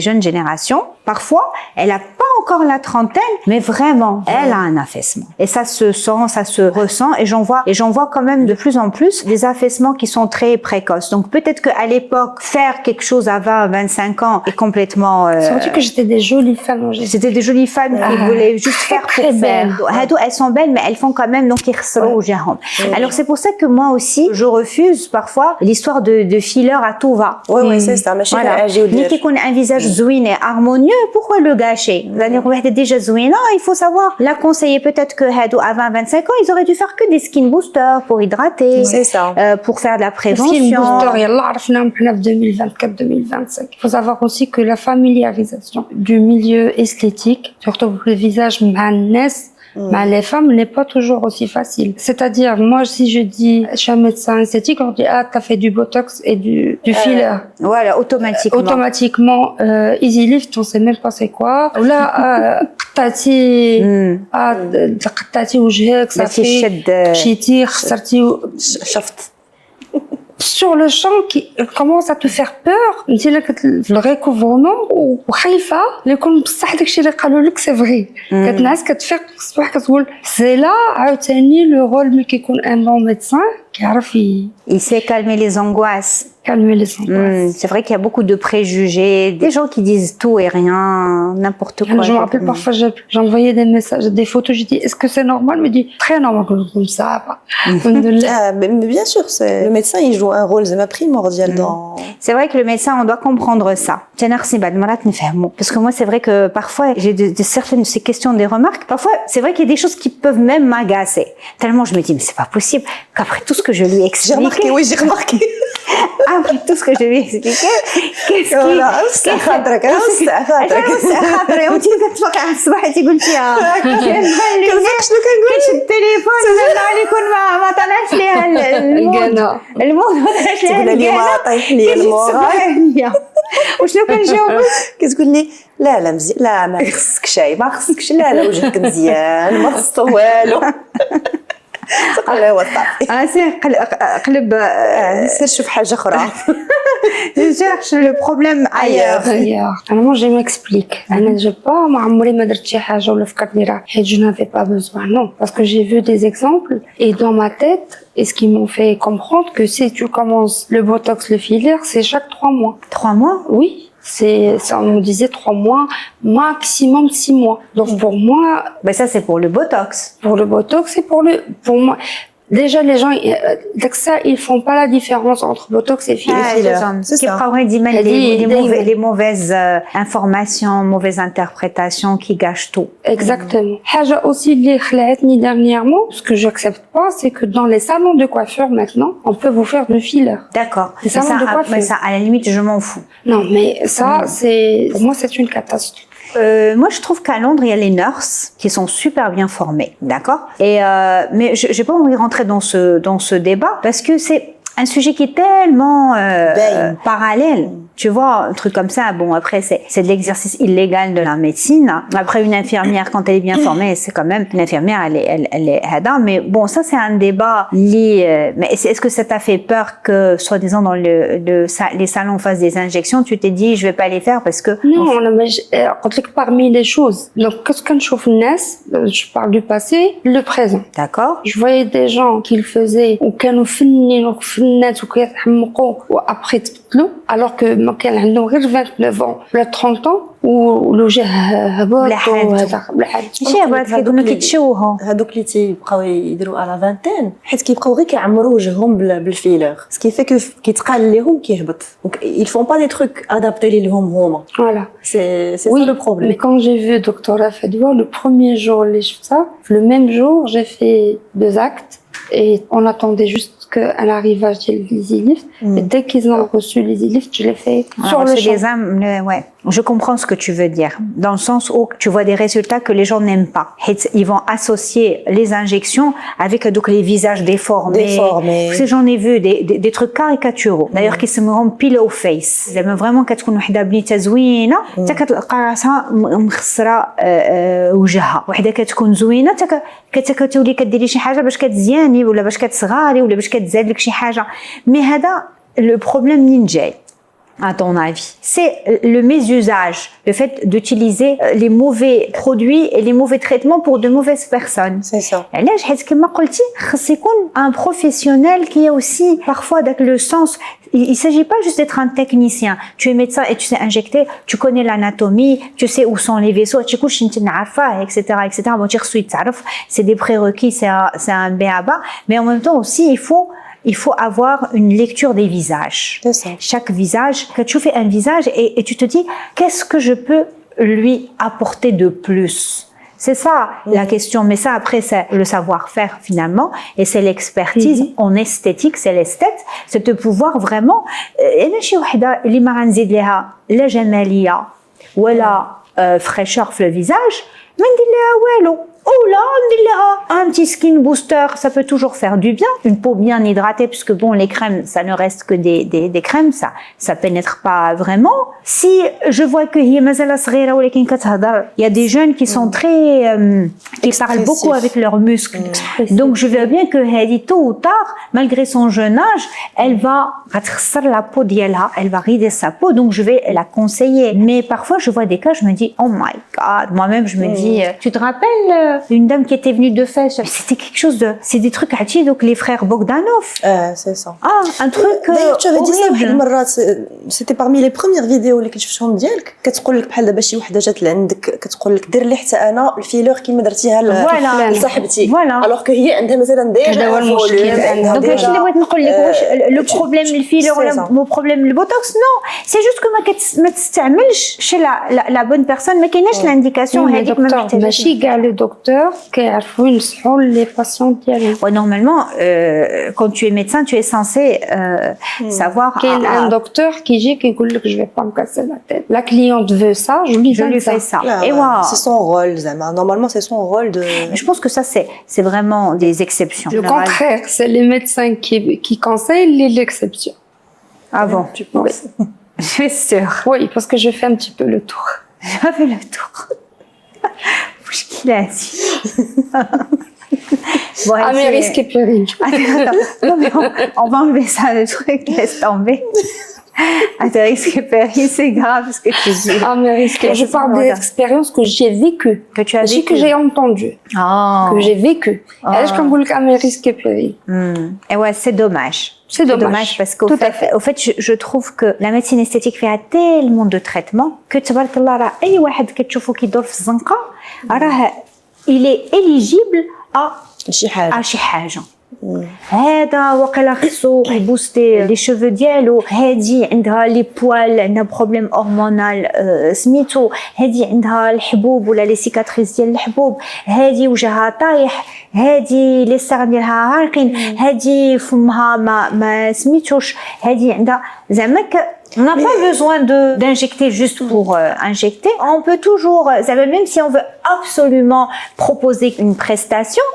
jeunes générations, parfois, elle a pas encore la trentaine, mais vraiment, elle a un affaissement. Et ça se sent, ça se ressent, et j'en vois quand même de plus en plus des affaissements qui sont très précoces. Donc peut-être qu'à l'époque, faire quelque chose à 20, 25 ans est complètement... Surtout que j'étais des jolies femmes. C'était des jolies femmes qui voulaient juste faire pour faire. Elles sont belles, mais elles font quand même, donc ils ressortent. Alors c'est pour ça que moi aussi, je refuse parfois l'histoire de filler à tout va. Oui, c'est ça. Voilà. Mais qu'on a un visage zouine et harmonieux, pourquoi le gâcher? Vous allez dire déjà zouine, il faut savoir la conseiller. Peut-être que à 20, 25 ans, ils auraient dû faire que des skin boosters pour hydrater, c'est ça. pour faire de la prévention. Skin booster, yallah, عرفنا en 2024-2025. Il faut savoir aussi que la familiarisation du milieu esthétique, surtout pour le visage malness, les femmes n'est pas toujours aussi facile. C'est-à-dire, moi, si je dis, je suis un médecin esthétique, on dit, t'as fait du botox et du filler. Voilà, automatiquement. Automatiquement, easy lift, on sait même pas c'est quoi. Ou là, قطعتي وجهك صافي مشيتي خسرتي شفت. Sur le champ qui commence à te faire peur, انت لك في الريكوفرمون وخايفه ليكون بصح داكشي اللي قالوا لك سي فري كتنعس كتفيق الصباح كتقول سي لا عاوتاني لو رول ملي كيكون ان بون ميدسان كيعرف il sait calmer les angoisses. Calmer les angoisses. C'est vrai qu'il y a beaucoup de préjugés, des gens qui disent tout et rien, n'importe quoi. Je me rappelle parfois, j'envoyais des messages, des photos, je dis, est-ce que c'est normal? Il me dit, très normal, comme ça va. Mais bien sûr, le médecin, il joue un rôle primordial dans... C'est vrai que le médecin, on doit comprendre ça. Parce que moi, c'est vrai que parfois, j'ai certaines ces questions, des remarques. Parfois, c'est vrai qu'il y a des choses qui peuvent même m'agacer. Tellement je me dis, mais c'est pas possible qu'après tout ce que je lui explique. J'ai remarqué. Après tout ce que je lui ai expliqué, qu'est-ce وشنو كنجاوب؟ كتقول لي لا مزيان، لا ما خصكش لا وجهك مزيان ما خص والو. تقول هو صافي سير قلب سير شوف حاجه اخرى. Je cherche le problème ailleurs. Alors moi je m'explique. انا جو با ما عمري ما درت شي حاجه ولا فكرت نديرها حيت je n'avais pas besoin. Non, parce que j'ai vu des exemples et dans ma tête et ce qui m'ont fait comprendre que si tu commences le botox, le filler, c'est chaque 3 mois. 3 mois? Oui. Ça, on nous disait 3 mois, maximum 6 mois. Donc pour moi, ben ça c'est pour le botox. Pour le botox et pour moi. Déjà, les gens, ils font pas la différence entre botox et filler. C'est ça. Les mauvaises informations, mauvaises interprétations qui gâchent tout. Exactement. Haja aussi les khlatni dernièrement, ce que j'accepte pas, c'est que dans les salons de coiffure maintenant, on peut vous faire du filler. D'accord. Les salons de coiffure. Mais ça, à la limite, je m'en fous. Non, mais ça, pour moi, c'est une catastrophe. Moi, je trouve qu'à Londres, il y a les nurses qui sont super bien formées, d'accord. Et mais j'ai pas envie de rentrer dans ce débat parce que c'est un sujet qui est tellement parallèle. Tu vois, un truc comme ça, bon, après, c'est de l'exercice illégal de la médecine. Après, une infirmière, quand elle est bien formée, c'est quand même, une infirmière, elle est hada. Mais bon, ça, c'est un débat lié. Mais est-ce que ça t'a fait peur que, soi-disant, dans les salons fassent des injections, tu t'es dit, je vais pas les faire parce que... Non, parmi les choses. Donc, qu'est-ce que je parle du passé, le présent. D'accord. Je voyais des gens qui le faisaient, ou après, alors que كان عندهم غير 29 ans ولا 30 ans والوجه هبط ولا ماشي هبط كيكونوا كيتشوهوا هذوك اللي تيبقاو يديروا على فانتين حيت كيبقاو غير كيعمروا وجههم بالفيلر سكيفي كيتقال لهم كيهبط دونك ils font pas des trucs adaptés لهم هما. Voilà, c'est ça le problème. Mais quand j'ai vu docteur Fadwa le premier jour le même jour j'ai fait 2 actes et on attendait juste qu'à l'arrivage de l'Easy Lift. Et dès qu'ils ont reçu l'Easy Lift, je l'ai fait sur le champ. Ouais. Je comprends ce que tu veux dire. Dans le sens où tu vois des résultats que les gens n'aiment pas. Ils vont associer les injections avec donc les visages déformés. J'en ai vu des trucs caricaturaux. D'ailleurs, qui se mettent pillow face. J'aime vraiment quand tu connais une بنيته زوينه تكتلقى راسها مخسره وجهها. وحده كتكون زوينه كتولي كديري شي حاجه باش كتزياني ولا باش كتصغاري ولا باش كتزاد لك شي حاجه. مي هذا لو بروبليم منين جاي؟ à ton avis? C'est le mésusage, le fait d'utiliser les mauvais produits et les mauvais traitements pour de mauvaises personnes. C'est ça. علاش حيت كما قلتي خاص يكون un professionnel qui a aussi parfois dans le sens il s'agit pas juste d'être un technicien. Tu es médecin et tu sais injecter, tu connais l'anatomie, tu sais où sont les vaisseaux, tu كلشي انت عارفاه, etc., etc. Bon, tu خصو يتعرف, c'est des prérequis, c'est un b.a.-ba, mais en même temps aussi il faut avoir une lecture des visages. C'est ça. Chaque visage, que tu fais un visage et tu te dis qu'est-ce que je peux lui apporter de plus. C'est ça la question, mais ça après c'est le savoir-faire finalement et c'est l'expertise en esthétique, c'est l'esthète, c'est de pouvoir vraiment انا شي وحده اللي ما غنزيد لها لا جماليه ولا fraîcheur في le visage ما ندير لها والو. Oh là, un petit skin booster, ça peut toujours faire du bien. Une peau bien hydratée, puisque bon, les crèmes, ça ne reste que des crèmes, ça pénètre pas vraiment. Si je vois que il y a des jeunes qui sont très, qui parlent beaucoup avec leurs muscles. Donc je veux bien que Hadi, tôt ou tard, malgré son jeune âge, elle va rattraper la peau d'Yala, elle va rider sa peau, donc je vais la conseiller. Mais parfois, je vois des cas, je me dis, oh my god, moi-même, je me dis, tu te rappelles une dame qui était venue de Fès, c'était quelque chose de, c'est des trucs hâtis, donc les frères Bogdanov. C'est ça. Ah, un truc D'ailleurs, tu avais dit ça horrible. واحد المرات, c'était parmi les premières vidéos اللي كنت شفتهم ديالك, كتقول لك بحال دابا شي وحده جات لعندك كتقول لك دير لي حتى انا الفيلور كيما درتيها لصاحبتي, alors que هي عندها مثلا ديجا هو المشكل. Donc هادشي اللي بغيت نقول لك, واش لو بروبليم الفيلور ولا مو بروبليم البوتوكس؟ نو, سي جوست كو ما تستعملش شي لا بون بيرسون, ما كايناش لانديكاسيون هذيك ما محتاجاش. ماشي كاع لي دكتور كيعرفوا ينصحوا لي باسيون ديالهم. Ouais, normalement, quand tu es médecin, tu es censé savoir. كاين ان دكتور كيجي كيقول لك جو با مكاسر لا تيت, لا كليونت فو سا, جو lui fais ça. Et ouais, c'est son rôle, Zama. Normalement, c'est son rôle de... Je pense que ça, c'est vraiment des exceptions. Le contraire, c'est les médecins qui conseillent l'exception. Ah bon? Tu penses? Oui. Je suis sûre. Oui, parce que je fais un petit peu le tour. J'ai fait le tour. Bouge qu'il a dit. Bon, À mes risques et périls. Non, mais on va enlever ça, le truc, laisse tomber. À tes risques et périls, c'est grave ce que tu dis. À mes risques. Je parle des expériences que j'ai vécues. Que tu as vécues. Que j'ai entendues. Oh. Que j'ai vécues. Et je peux vous dire à mes risques et périls. Et ouais, c'est dommage. C'est dommage parce qu'au fait, je trouve que la médecine esthétique fait tellement de traitements que تبارك الله راه أي واحد كتشوفه كيدور في الزنقة راه il est éligible à شي حاجة. هذا وقيلا خصو يبوستي لي شوفو ديالو, هادي عندها لي بوال, عندها بروبليم هرمونال سميتو, هادي عندها الحبوب ولا لي سيكاتريس ديال الحبوب, هادي وجهها طايح, هادي لي سار ديالها عارقين, هادي فمها ما سميتوش, هادي عندها زعما. On n'a pas besoin d'injecter juste pour injecter. On peut toujours, même si on veut absolument proposer une prestation,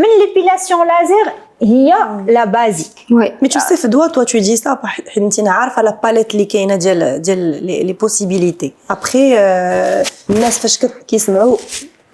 même l'épilation laser, il y a la basique. Oui. Mais tu sais, toi tu dis ça, حيت انا عارفه لا باليت اللي كاينه ديال لي بوسيبيليتي. Après الناس فاش كيسمعوا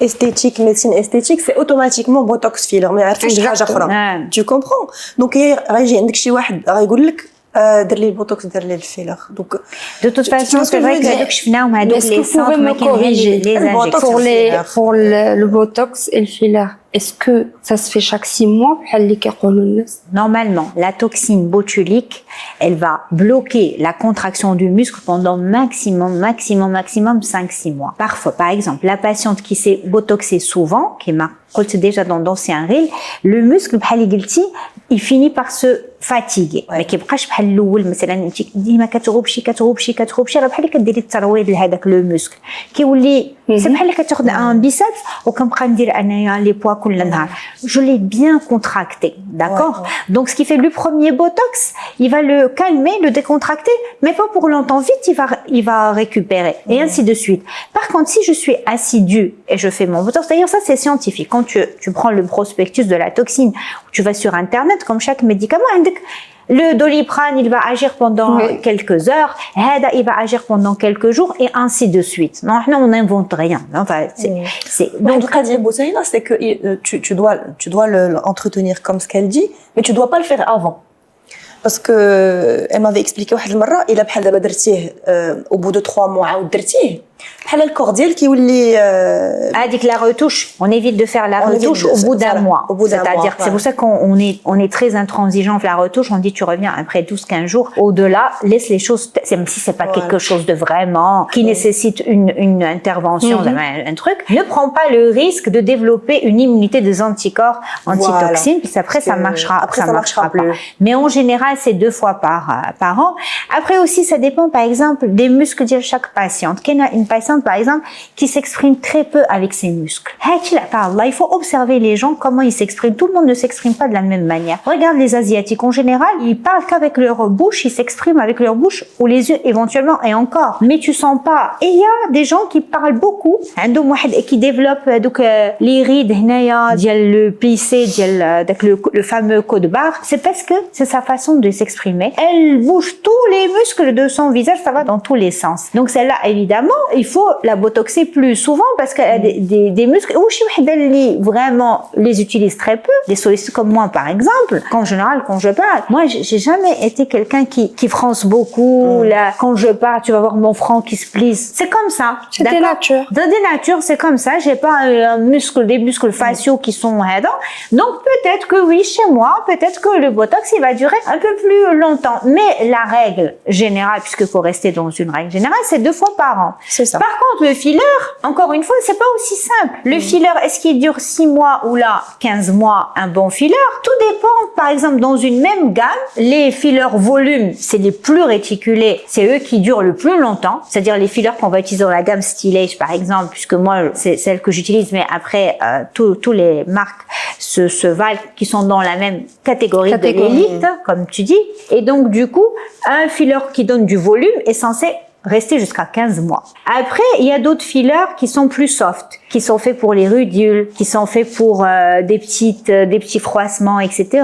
esthétique, médecine esthétique, c'est automatiquement botox filler, ما يعرفش حاجه اخرى. Tu comprends? Donc غيجي عندك شي واحد غيقول لك دير لي البوتوكس, دير لي الفيلر. Donc de toute façon c'est vrai que هذوك شفناهم هذوك لي سونتر ما كاينينش لي انجكسيون. Pour le botox et le filler, est-ce que ça se fait chaque 6 mois بحال اللي كيقولوا الناس؟ Normalement, la toxine botulique, elle va bloquer la contraction du muscle pendant maximum 5-6 mois. Parfois, par exemple, la patiente qui s'est botoxée souvent, qui m'a قلت déjà dans d'anciens reels, le muscle بحال اللي قلتي il finit par se fatiguer. ما كيبقاش بحال الاول, مثلا انت ديما كتغوبشي راه بحال اللي كديري الترويض لهذاك لو مسكل, كيولي سي بحال اللي كتاخذ ان بيسبس وكنبقى ندير انايا لي بوا كل نهار. Je l'ai bien contracté, d'accord? Donc ce qui fait le premier botox, il va le calmer, le décontracter, mais pas pour longtemps. Vite, il va récupérer et ainsi de suite. Par contre, si je suis assidue et je fais mon botox, d'ailleurs ça c'est scientifique. Quand tu prends le prospectus de la toxine, tu vas sur internet, comme chaque médicament, le Doliprane, il va agir pendant quelques heures, Hada, il va agir pendant quelques jours, et ainsi de suite. Non, on n'invente rien. Enfin, donc, c'est que tu dois l'entretenir comme ce qu'elle dit, mais tu dois pas le faire avant. parce que elle m'avait expliqué واحد المره الا بحال دابا درتيه au bout de 3 mois عاود درتيه بحال الكور ديالك كيولي هذيك la retouche on évite de faire la retouche au bout d'un mois, c'est-à-dire que c'est pour ça qu'on est très intransigeant avec la retouche, on dit tu reviens après 12-15 jours, au-delà laisse les choses, même si c'est pas quelque chose de vraiment qui nécessite une intervention, un truc, ne prends pas le risque de développer une immunité des anticorps antitoxines, puis après ça marchera plus. Mais en général c'est 2 fois par an. Après aussi ça dépend par exemple des muscles de chaque patiente. Qu'il y a une patiente par exemple qui s'exprime très peu avec ses muscles. Il faut observer les gens comment ils s'expriment. Tout le monde ne s'exprime pas de la même manière. Regarde les Asiatiques en général, ils parlent qu'avec leur bouche, ils s'expriment avec leur bouche ou les yeux éventuellement et encore. Mais tu sens pas. Et il y a des gens qui parlent beaucoup, et qui développent donc les rides le plissé, le fameux code barre. C'est parce que c'est sa façon de s'exprimer. Elle bouge tous les muscles de son visage, ça va dans tous les sens. Donc celle-là, évidemment, il faut la botoxer plus souvent parce qu'elle a des muscles où vraiment les utilise très peu. Des solistes comme moi, par exemple, en général, quand je parle, moi, j'ai jamais été quelqu'un qui fronce beaucoup. Là, quand je parle, tu vas voir mon front qui se plisse. C'est comme ça. C'est des natures. Des natures, c'est comme ça. J'ai pas des muscles faciaux qui sont donc peut-être que oui, chez moi, peut-être que le botox, il va durer un peu plus longtemps. Mais la règle générale, puisqu'il faut rester dans une règle générale, c'est 2 fois par an. C'est ça. Par contre, le filler, encore une fois, c'est pas aussi simple. Le filler, est-ce qu'il dure 6 mois ou là 15 mois, un bon filler? Tout dépend. Par exemple, dans une même gamme, les fillers volume, c'est les plus réticulés. C'est eux qui durent le plus longtemps. C'est-à-dire les fillers qu'on va utiliser dans la gamme Stylage, par exemple, puisque moi, c'est celle que j'utilise, mais après, tous les marques se valent, qui sont dans la même catégorie. De l'élite, comme tu dis. Et donc, du coup, un filler qui donne du volume est censé rester jusqu'à 15 mois. Après, il y a d'autres fillers qui sont plus soft, qui sont faits pour les rudules, qui sont faits pour des petits froissements, etc.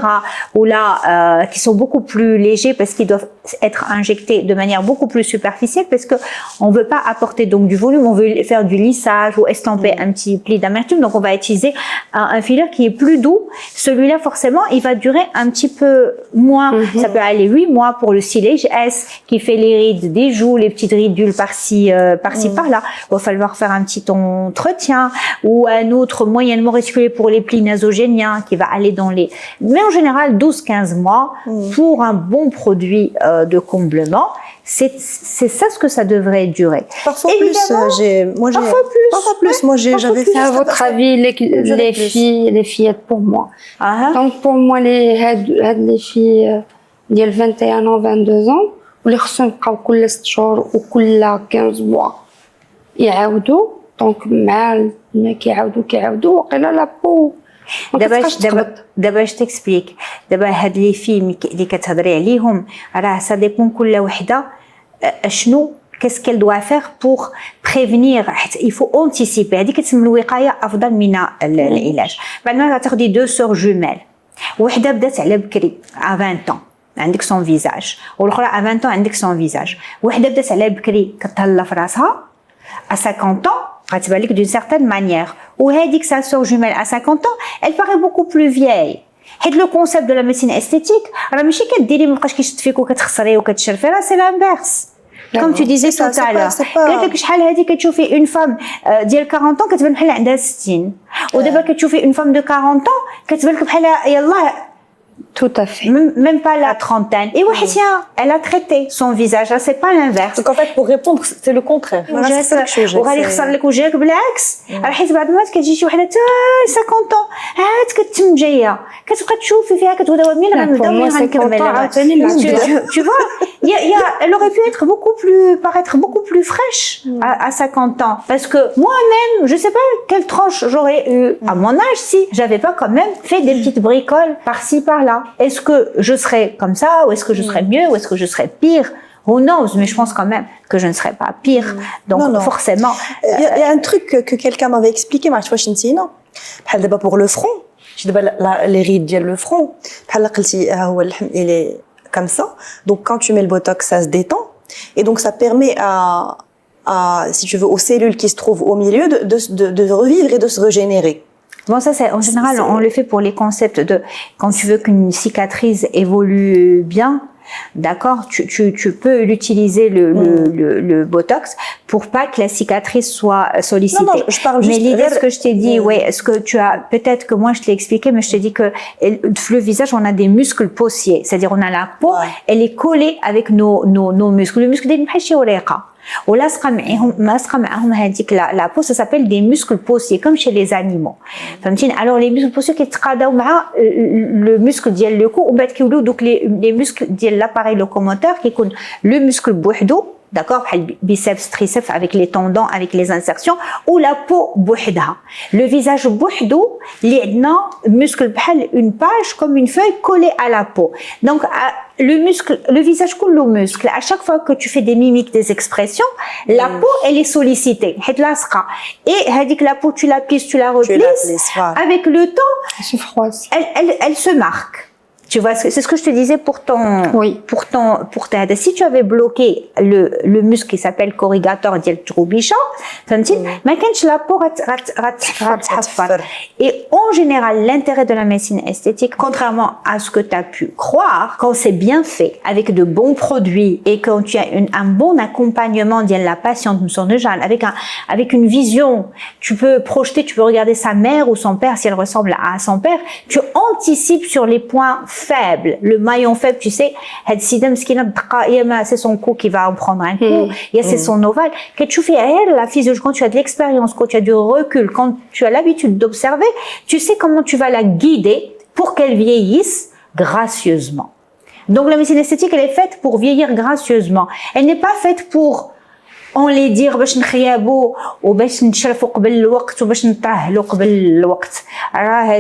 Ou là, qui sont beaucoup plus légers parce qu'ils doivent être injectés de manière beaucoup plus superficielle parce que on veut pas apporter donc du volume, on veut faire du lissage ou estomper un petit pli d'amertume. Donc on va utiliser un filler qui est plus doux. Celui-là, forcément, il va durer un petit peu moins. Ça peut aller 8 mois pour le Stylage S qui fait les rides des joues, les petites ridules par-ci, par-là. Il va falloir faire un petit entretien ou un autre moyennement réticulé pour les plis nasogéniens qui va aller dans les... Mais en général, 12-15 mois pour un bon produit de comblement. C'est ça ce que ça devrait durer. Parfois plus. Moi, j'avais fait. À votre avis, les fillettes pour moi. Donc pour moi, les filles ديال 21 ans 22 ans واللي خصهم يبقاو كل 6 شهور وكل 15 mois يعاودوا دونك مع كيعاودوا وقيلا لا بو دابا je t'explique. دابا هاد لي فيلم اللي كتهضري عليهم راه ça dépend كل وحده شنو qu'est-ce qu'elle doit faire pour prévenir. Il faut anticiper. هذيك كتسمى الوقايه افضل من العلاج. بعد ما تاخدي 2 sœurs jumelles وحده بدات على بكري à 20 ans عندك son visage والاخرى à 20 ans عندك son visage. وحده بدات على بكري كتهلا في راسها à 50 ans غتبان لك d'une certaine manière وهذيك sa sœur jumelle à 50 ans elle paraît beaucoup plus vieille. حيت لو كونسيبت دو لا ميديسين استيتيك راه ماشي كديري مابقاش كيشد فيك وكتخسري وكتشرفي راه سي لانفيرس. Comme tu disais tout à l'heure, قالت لك شحال هذه كتشوفي une femme ديال 40 ans كتبان بحال عندها 60 ودابا كتشوفي une femme de 40 ans كتبان لك بحال يلاه tout à fait. Même pas la trentaine. Et ouais, tiens, elle a traité son visage. C'est pas l'inverse. Donc en fait, pour répondre, c'est le contraire. وغادي يخسر لك وجهك بالعكس. حيت بعد ما كتجي شي وحده 50 ans عاد كتم جايه كتبقى تشوفي فيها كتبدا مين غنبداو غنكمل. Tu vois, elle aurait pu être paraître beaucoup plus fraîche à 50 ans. Parce que moi-même, je sais pas quelle tranche j'aurais eu à mon âge si j'avais pas quand même fait des petites bricoles par-ci par-là. Est-ce que je serais comme ça ou est-ce que je serais mieux ou est-ce que je serais pire? Who knows? Mais je pense quand même que je ne serais pas pire. Donc non. Forcément. Il y a un truc que quelqu'un m'avait expliqué, mais je vois chez non. D'abord pour le front, les rides ديال le front. Il est comme ça. Donc quand tu mets le botox, ça se détend et donc ça permet à si tu veux aux cellules qui se trouvent au milieu de revivre et de se régénérer. Bon, ça, c'est en général, on le fait pour les concepts de quand tu veux qu'une cicatrice évolue bien. D'accord, tu peux l'utiliser le botox pour pas que la cicatrice soit sollicitée. Non, je parle juste. Mais l'idée, ce que je t'ai dit, est-ce que tu as peut-être que moi je te l'ai expliqué, mais je te dis que le visage, on a des muscles possiers, c'est-à-dire on a la peau, elle est collée avec nos muscles. Le muscle des ولاصقه معهم هذيك la peau, ça s'appelle des muscles possiers comme chez les animaux. فهمتيني؟ alors les muscles possiers كيتقاداو مع le muscle ديال le cou ومن بعد كيوليو دوك les muscles ديال l'appareil locomoteur كيكون le muscle بوحدو. D'accord, biceps, triceps avec les tendons, avec les insertions, ou la peau بوحدها. Le visage بوحدو اللي عندنا muscle بحال une page comme une feuille collée à la peau. Donc le visage كله muscle. À chaque fois que tu fais des mimiques, des expressions, la peau elle est sollicitée. حيت لاصقه. Et هذيك la peau tu la plisses, tu la replies. Avec le temps, elle se froisse. Elle se marque. Tu vois, c'est ce que je te disais pour ta. Si tu avais bloqué le muscle qui s'appelle corrugator ديال التروبيشه, فهمتي, ما كانش la peau غتحفر. Et en général, l'intérêt de la médecine esthétique, contrairement à ce que tu as pu croire, quand c'est bien fait, avec de bons produits et quand tu as un bon accompagnement de la patiente, avec une vision, tu peux projeter, tu peux regarder sa mère ou son père si elle ressemble à son père, tu anticipes sur les points faible, le maillon faible, tu sais, c'est son cou qui va en prendre un coup, c'est son ovale. Quand tu fais la physiologie, quand tu as de l'expérience, quand tu as du recul, quand tu as l'habitude d'observer, tu sais comment tu vas la guider pour qu'elle vieillisse gracieusement. Donc la médecine esthétique, elle est faite pour vieillir gracieusement. Elle n'est pas faite pour enlaidir باش نخيابو وباش نشرفوا قبل الوقت وباش نطهلوا قبل الوقت.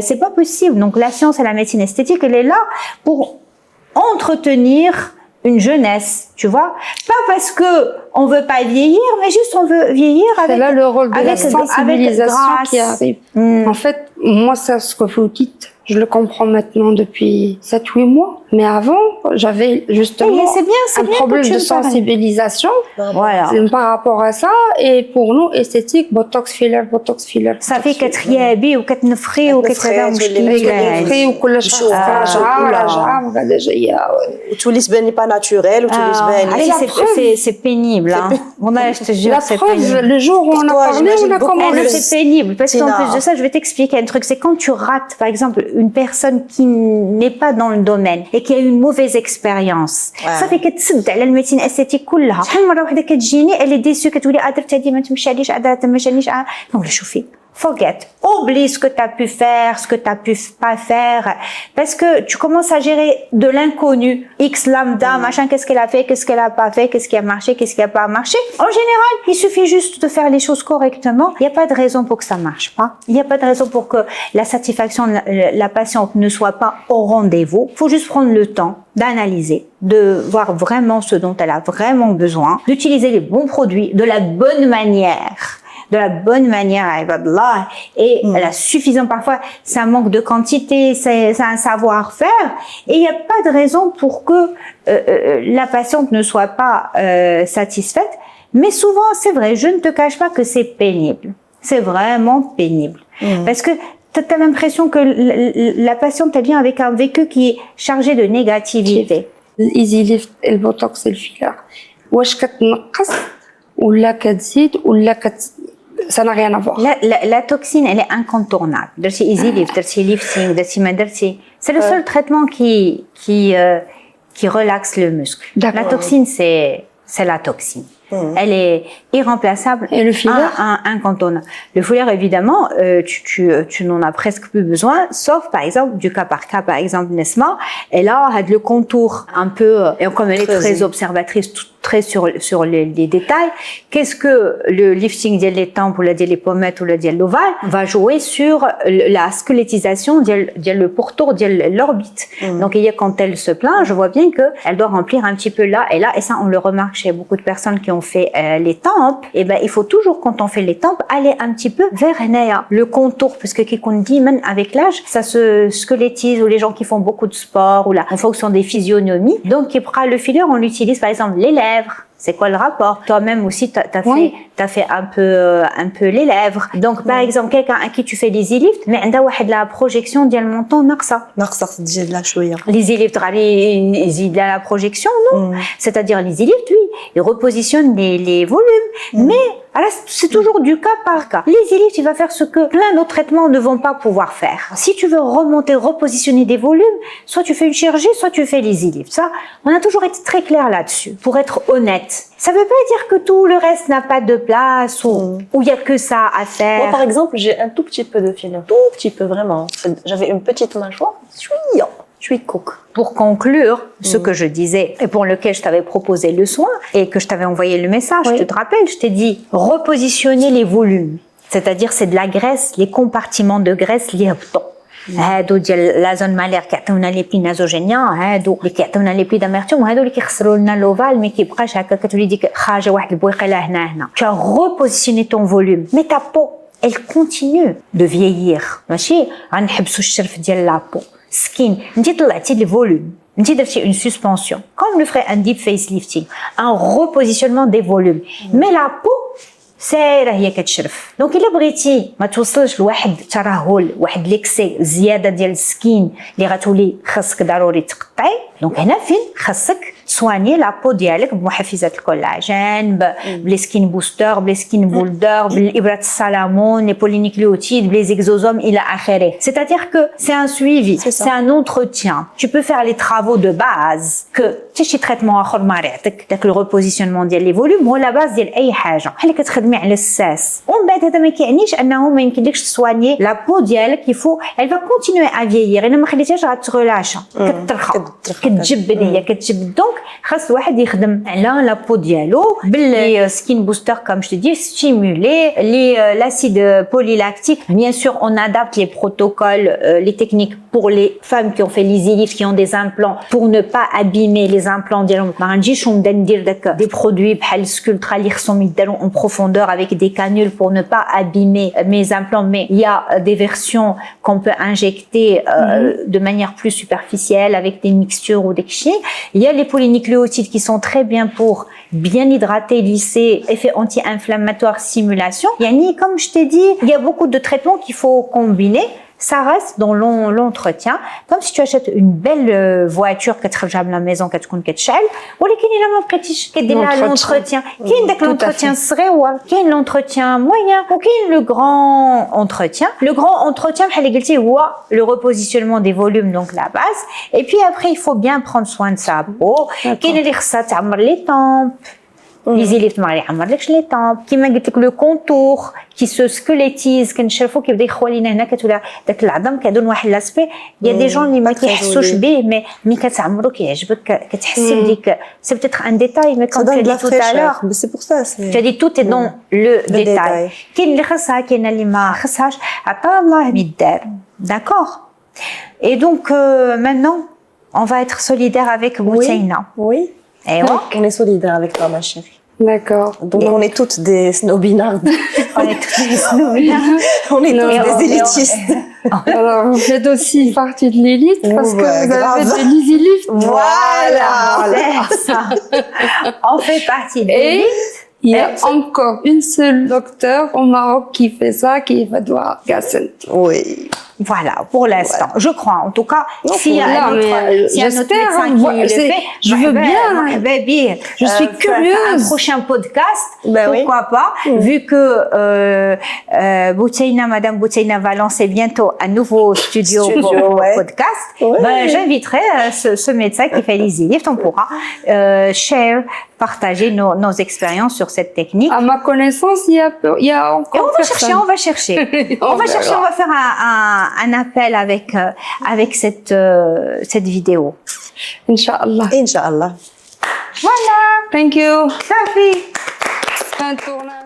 C'est pas possible. Donc la science et la médecine esthétique, elle est là pour entretenir une jeunesse, tu vois, pas parce que on veut pas vieillir, mais juste on veut vieillir avec. C'est là le rôle de la sensibilisation qui arrive. En fait, moi, c'est ce que vous dites, je le comprends maintenant depuis 7-8 mois. Mais avant, j'avais justement un problème de sensibilisation par rapport à ça. Et pour nous, esthétique, botox filler. Ça fait كتخيابي وكتنفخي وكتهذا مشكل وكل شيء راجعه وهذا جايه وتولي تباني با ناتوريل وتولي تباني c'est pénible hein. Je te jure, c'est pénible. Le jour où on a parlé, on a commencé. C'est pénible parce qu'en plus de ça, je vais t'expliquer un truc, c'est quand tu rates par exemple une personne qui n'est pas dans le domaine et qui a eu une mauvaise expérience. Ça fait كتسد على الميديسين استيتيك كلها. شحال مرة واحدة كتجيني elle est déçue كتقولي درت هادي ما تمشاليش درت ما جانيش. Donc شوفي forget, oublie ce que tu as pu faire, ce que tu as pu pas faire, parce que tu commences à gérer de l'inconnu, X lambda, machin, qu'est-ce qu'elle a fait, qu'est-ce qu'elle a pas fait, qu'est-ce qui a marché, qu'est-ce qui a pas marché. En général, il suffit juste de faire les choses correctement. Il n'y a pas de raison pour que ça marche pas. Il n'y a pas de raison pour que la satisfaction de la patiente ne soit pas au rendez-vous. Il faut juste prendre le temps d'analyser, de voir vraiment ce dont elle a vraiment besoin, d'utiliser les bons produits de la bonne manière. Et elle a suffisant, parfois ça manque de quantité, c'est un savoir-faire et il n'y a pas de raison pour que la patiente ne soit pas satisfaite, mais souvent c'est vrai, je ne te cache pas que c'est pénible, c'est vraiment pénible parce que tu as l'impression que la patiente elle vient avec un vécu qui est chargé de négativité. Easy lift, le botox et le filler, واش كتنقص ولا كتزيد ولا ça n'a rien à voir. La toxine, elle est incontournable. Derti easy lift, derti lifting, derti ma derti. C'est le seul traitement qui relaxe le muscle. La toxine, c'est la toxine. Elle est irremplaçable. Et le filler, incontournable. Le filler, évidemment, tu n'en as presque plus besoin, sauf par exemple du cas par cas, par exemple Nesma. Et là, elle a le contour un peu, et comme elle est très observatrice, très sur les détails. Qu'est-ce que le lifting des tempes ou des pommettes ou des l'ovale va jouer sur la squelettisation le pourtour de l'orbite. Donc, quand elle se plaint, je vois bien que elle doit remplir un petit peu là et là. Et ça, on le remarque chez beaucoup de personnes qui ont fait les tempes. Et ben, il faut toujours, quand on fait les tempes, aller un petit peu vers le contour, puisque qu'on dit, même avec l'âge, ça se squelettise, ou les gens qui font beaucoup de sport, ou là, en fonction des physionomies. Donc, le filler, on l'utilise, par exemple, les lèvres. C'est quoi le rapport? Toi-même aussi, t'as fait un peu les lèvres. Donc, par exemple, quelqu'un à qui tu fais les e-lift, mais عنده واحد la projection ديال المونطون ناقصة. تزيد لها شوية. Les e-lift غادي يزيد la projection, non? C'est-à-dire les e-lift, oui, ils repositionnent les volumes, mais alors, c'est toujours du cas par cas. Les e-lift, il va faire ce que plein d'autres traitements ne vont pas pouvoir faire. Si tu veux remonter, repositionner des volumes, soit tu fais une chirurgie, soit tu fais les e-lift. Ça, on a toujours été très clair là-dessus, pour être honnête. Ça veut pas dire que tout le reste n'a pas de place ou il y a que ça à faire. Moi, par exemple, j'ai un tout petit peu de filler, tout petit peu vraiment. J'avais une petite mâchoire, je suis coque. Pour conclure, ce que je disais et pour lequel je t'avais proposé le soin et que je t'avais envoyé le message, tu te rappelles, je t'ai dit repositionner les volumes. C'est-à-dire c'est de la graisse, les compartiments de graisse liés au bouton. هادو ديال لا زون مالير كيعطيونا لي بي نازوجينيان هادو اللي كيعطيونا لي بي داميرتوم وهادو اللي كيخسروا لنا لوفال مي كيبقاش هكا كتولي ديك خارجه واحد البويقيله هنا tu as repositionné ton volume mais ta peau elle continue de vieillir ماشي غنحبسوا الشرف ديال لا بو سكين انت طلعتي الفوليوم انت درتي une suspension comme le ferait un deep facelifting un repositionnement des volumes mais la peau سايره هي كتشرف دونك الا بغيتي ما توصلش لواحد الترهل واحد ليكسي زياده ديال السكين اللي غتولي خاصك ضروري تقطعي دونك هنا فين خاصك سواني لابو ديالك بمحفزات الكولاجين بلي سكين بوستر بلي سكين بولدر بالابره السلامون لي بولينيكليوتيد بلي زيكزوزوم الى اخره c'est-à-dire que c'est un suivi c'est un entretien tu peux faire les travaux de base que شي تريتمون اخر ما يعطيك داك الريبوزيسيونمون ديال لي فوليوم هو لا باز ديال اي حاجه بحال اللي كتخدمي على الساس ومن بعد هذا ما كيعنيش انه ما يمكنلكش تسواني لا بو ديالك يفو elle va continuer à vieillir الا ما خليتيهاش غتغلاشا كترخى كتجبد هي كتجبد دونك خاص الواحد يخدم على لا بو ديالو باللي سكين بوستر comme je te dis stimuler l'acide polylactique bien sûr on adapte les protocoles les techniques pour les femmes qui ont fait les e-lift qui ont des implants pour ne pas abîmer les implants ديالهم ما غنجيش ونبدا ندير داك des produits بحال سكولترا اللي خصهم يداروا en profondeur avec des canules pour ne pas abîmer mes implants mais il y a des versions qu'on peut injecter de manière plus superficielle avec des mixtures ou des chimiques il y a les polynucléotides qui sont très bien pour bien hydrater lisser effet anti-inflammatoire stimulation yani comme je t'ai dit il y a beaucoup de traitements qu'il faut combiner ça reste dans l'entretien comme si tu achètes une belle voiture كتخرجها من la maison كتكون كتشعل ولكن الا ما بقيتيش كدير لها l'entretien كاين داك l'entretien الصغيور كاين l'entretien moyen وكاين le grand entretien بحال اللي قلتي هو le repositionnement des volumes donc la base et puis après il faut bien prendre soin de sa peau كاين اللي خصها تعمر les tempes les e-lift ما يعمرلكش لي طامب كيما قلت لك لو كونتور كي سو سكوليتيز كنشرفو كيبدا يخوى لينا هنا كتولي داك العظم كيدون واحد لاسبي يا دي جون اللي ما كيحسوش به مي كتعمرو كيعجبك كتحسي بديك سي بتيتر ان ديتاي مي كون tu as dit tout à l'heure c'est pour ça tu as dit tout est dans le détail كاين اللي خصها كاين اللي ما خصهاش عطا الله يدار d'accord et donc maintenant on va être solidaire avec Boutaina oui et on est solidaire avec toi ma chérie d'accord donc on est toutes des snobinardes on est toutes des snobinardes on est tous des élitistes alors vous faites aussi partie de l'élite parce que vous avez fait des e-lift voilà ça on fait partie de l'élite. Il y a encore une seule docteur au Maroc qui fait ça, qui est Fadwa Gassent. Oui. Voilà, pour l'instant, je crois. En tout cas, s'il y a un autre médecin qui le fait, je veux bien. Baby, je suis curieuse. Un prochain podcast, pourquoi pas, vu que Madame Boutaina va lancer bientôt un nouveau studio pour podcast. J'inviterai ce médecin qui fait les e-lift. On pourra partager nos expériences sur cette technique. À ma connaissance, il y a encore. Et on va chercher. On va faire un appel avec cette vidéo. Inch'Allah. Inch'Allah. Voilà. Thank you. Safi. Fin de tournage.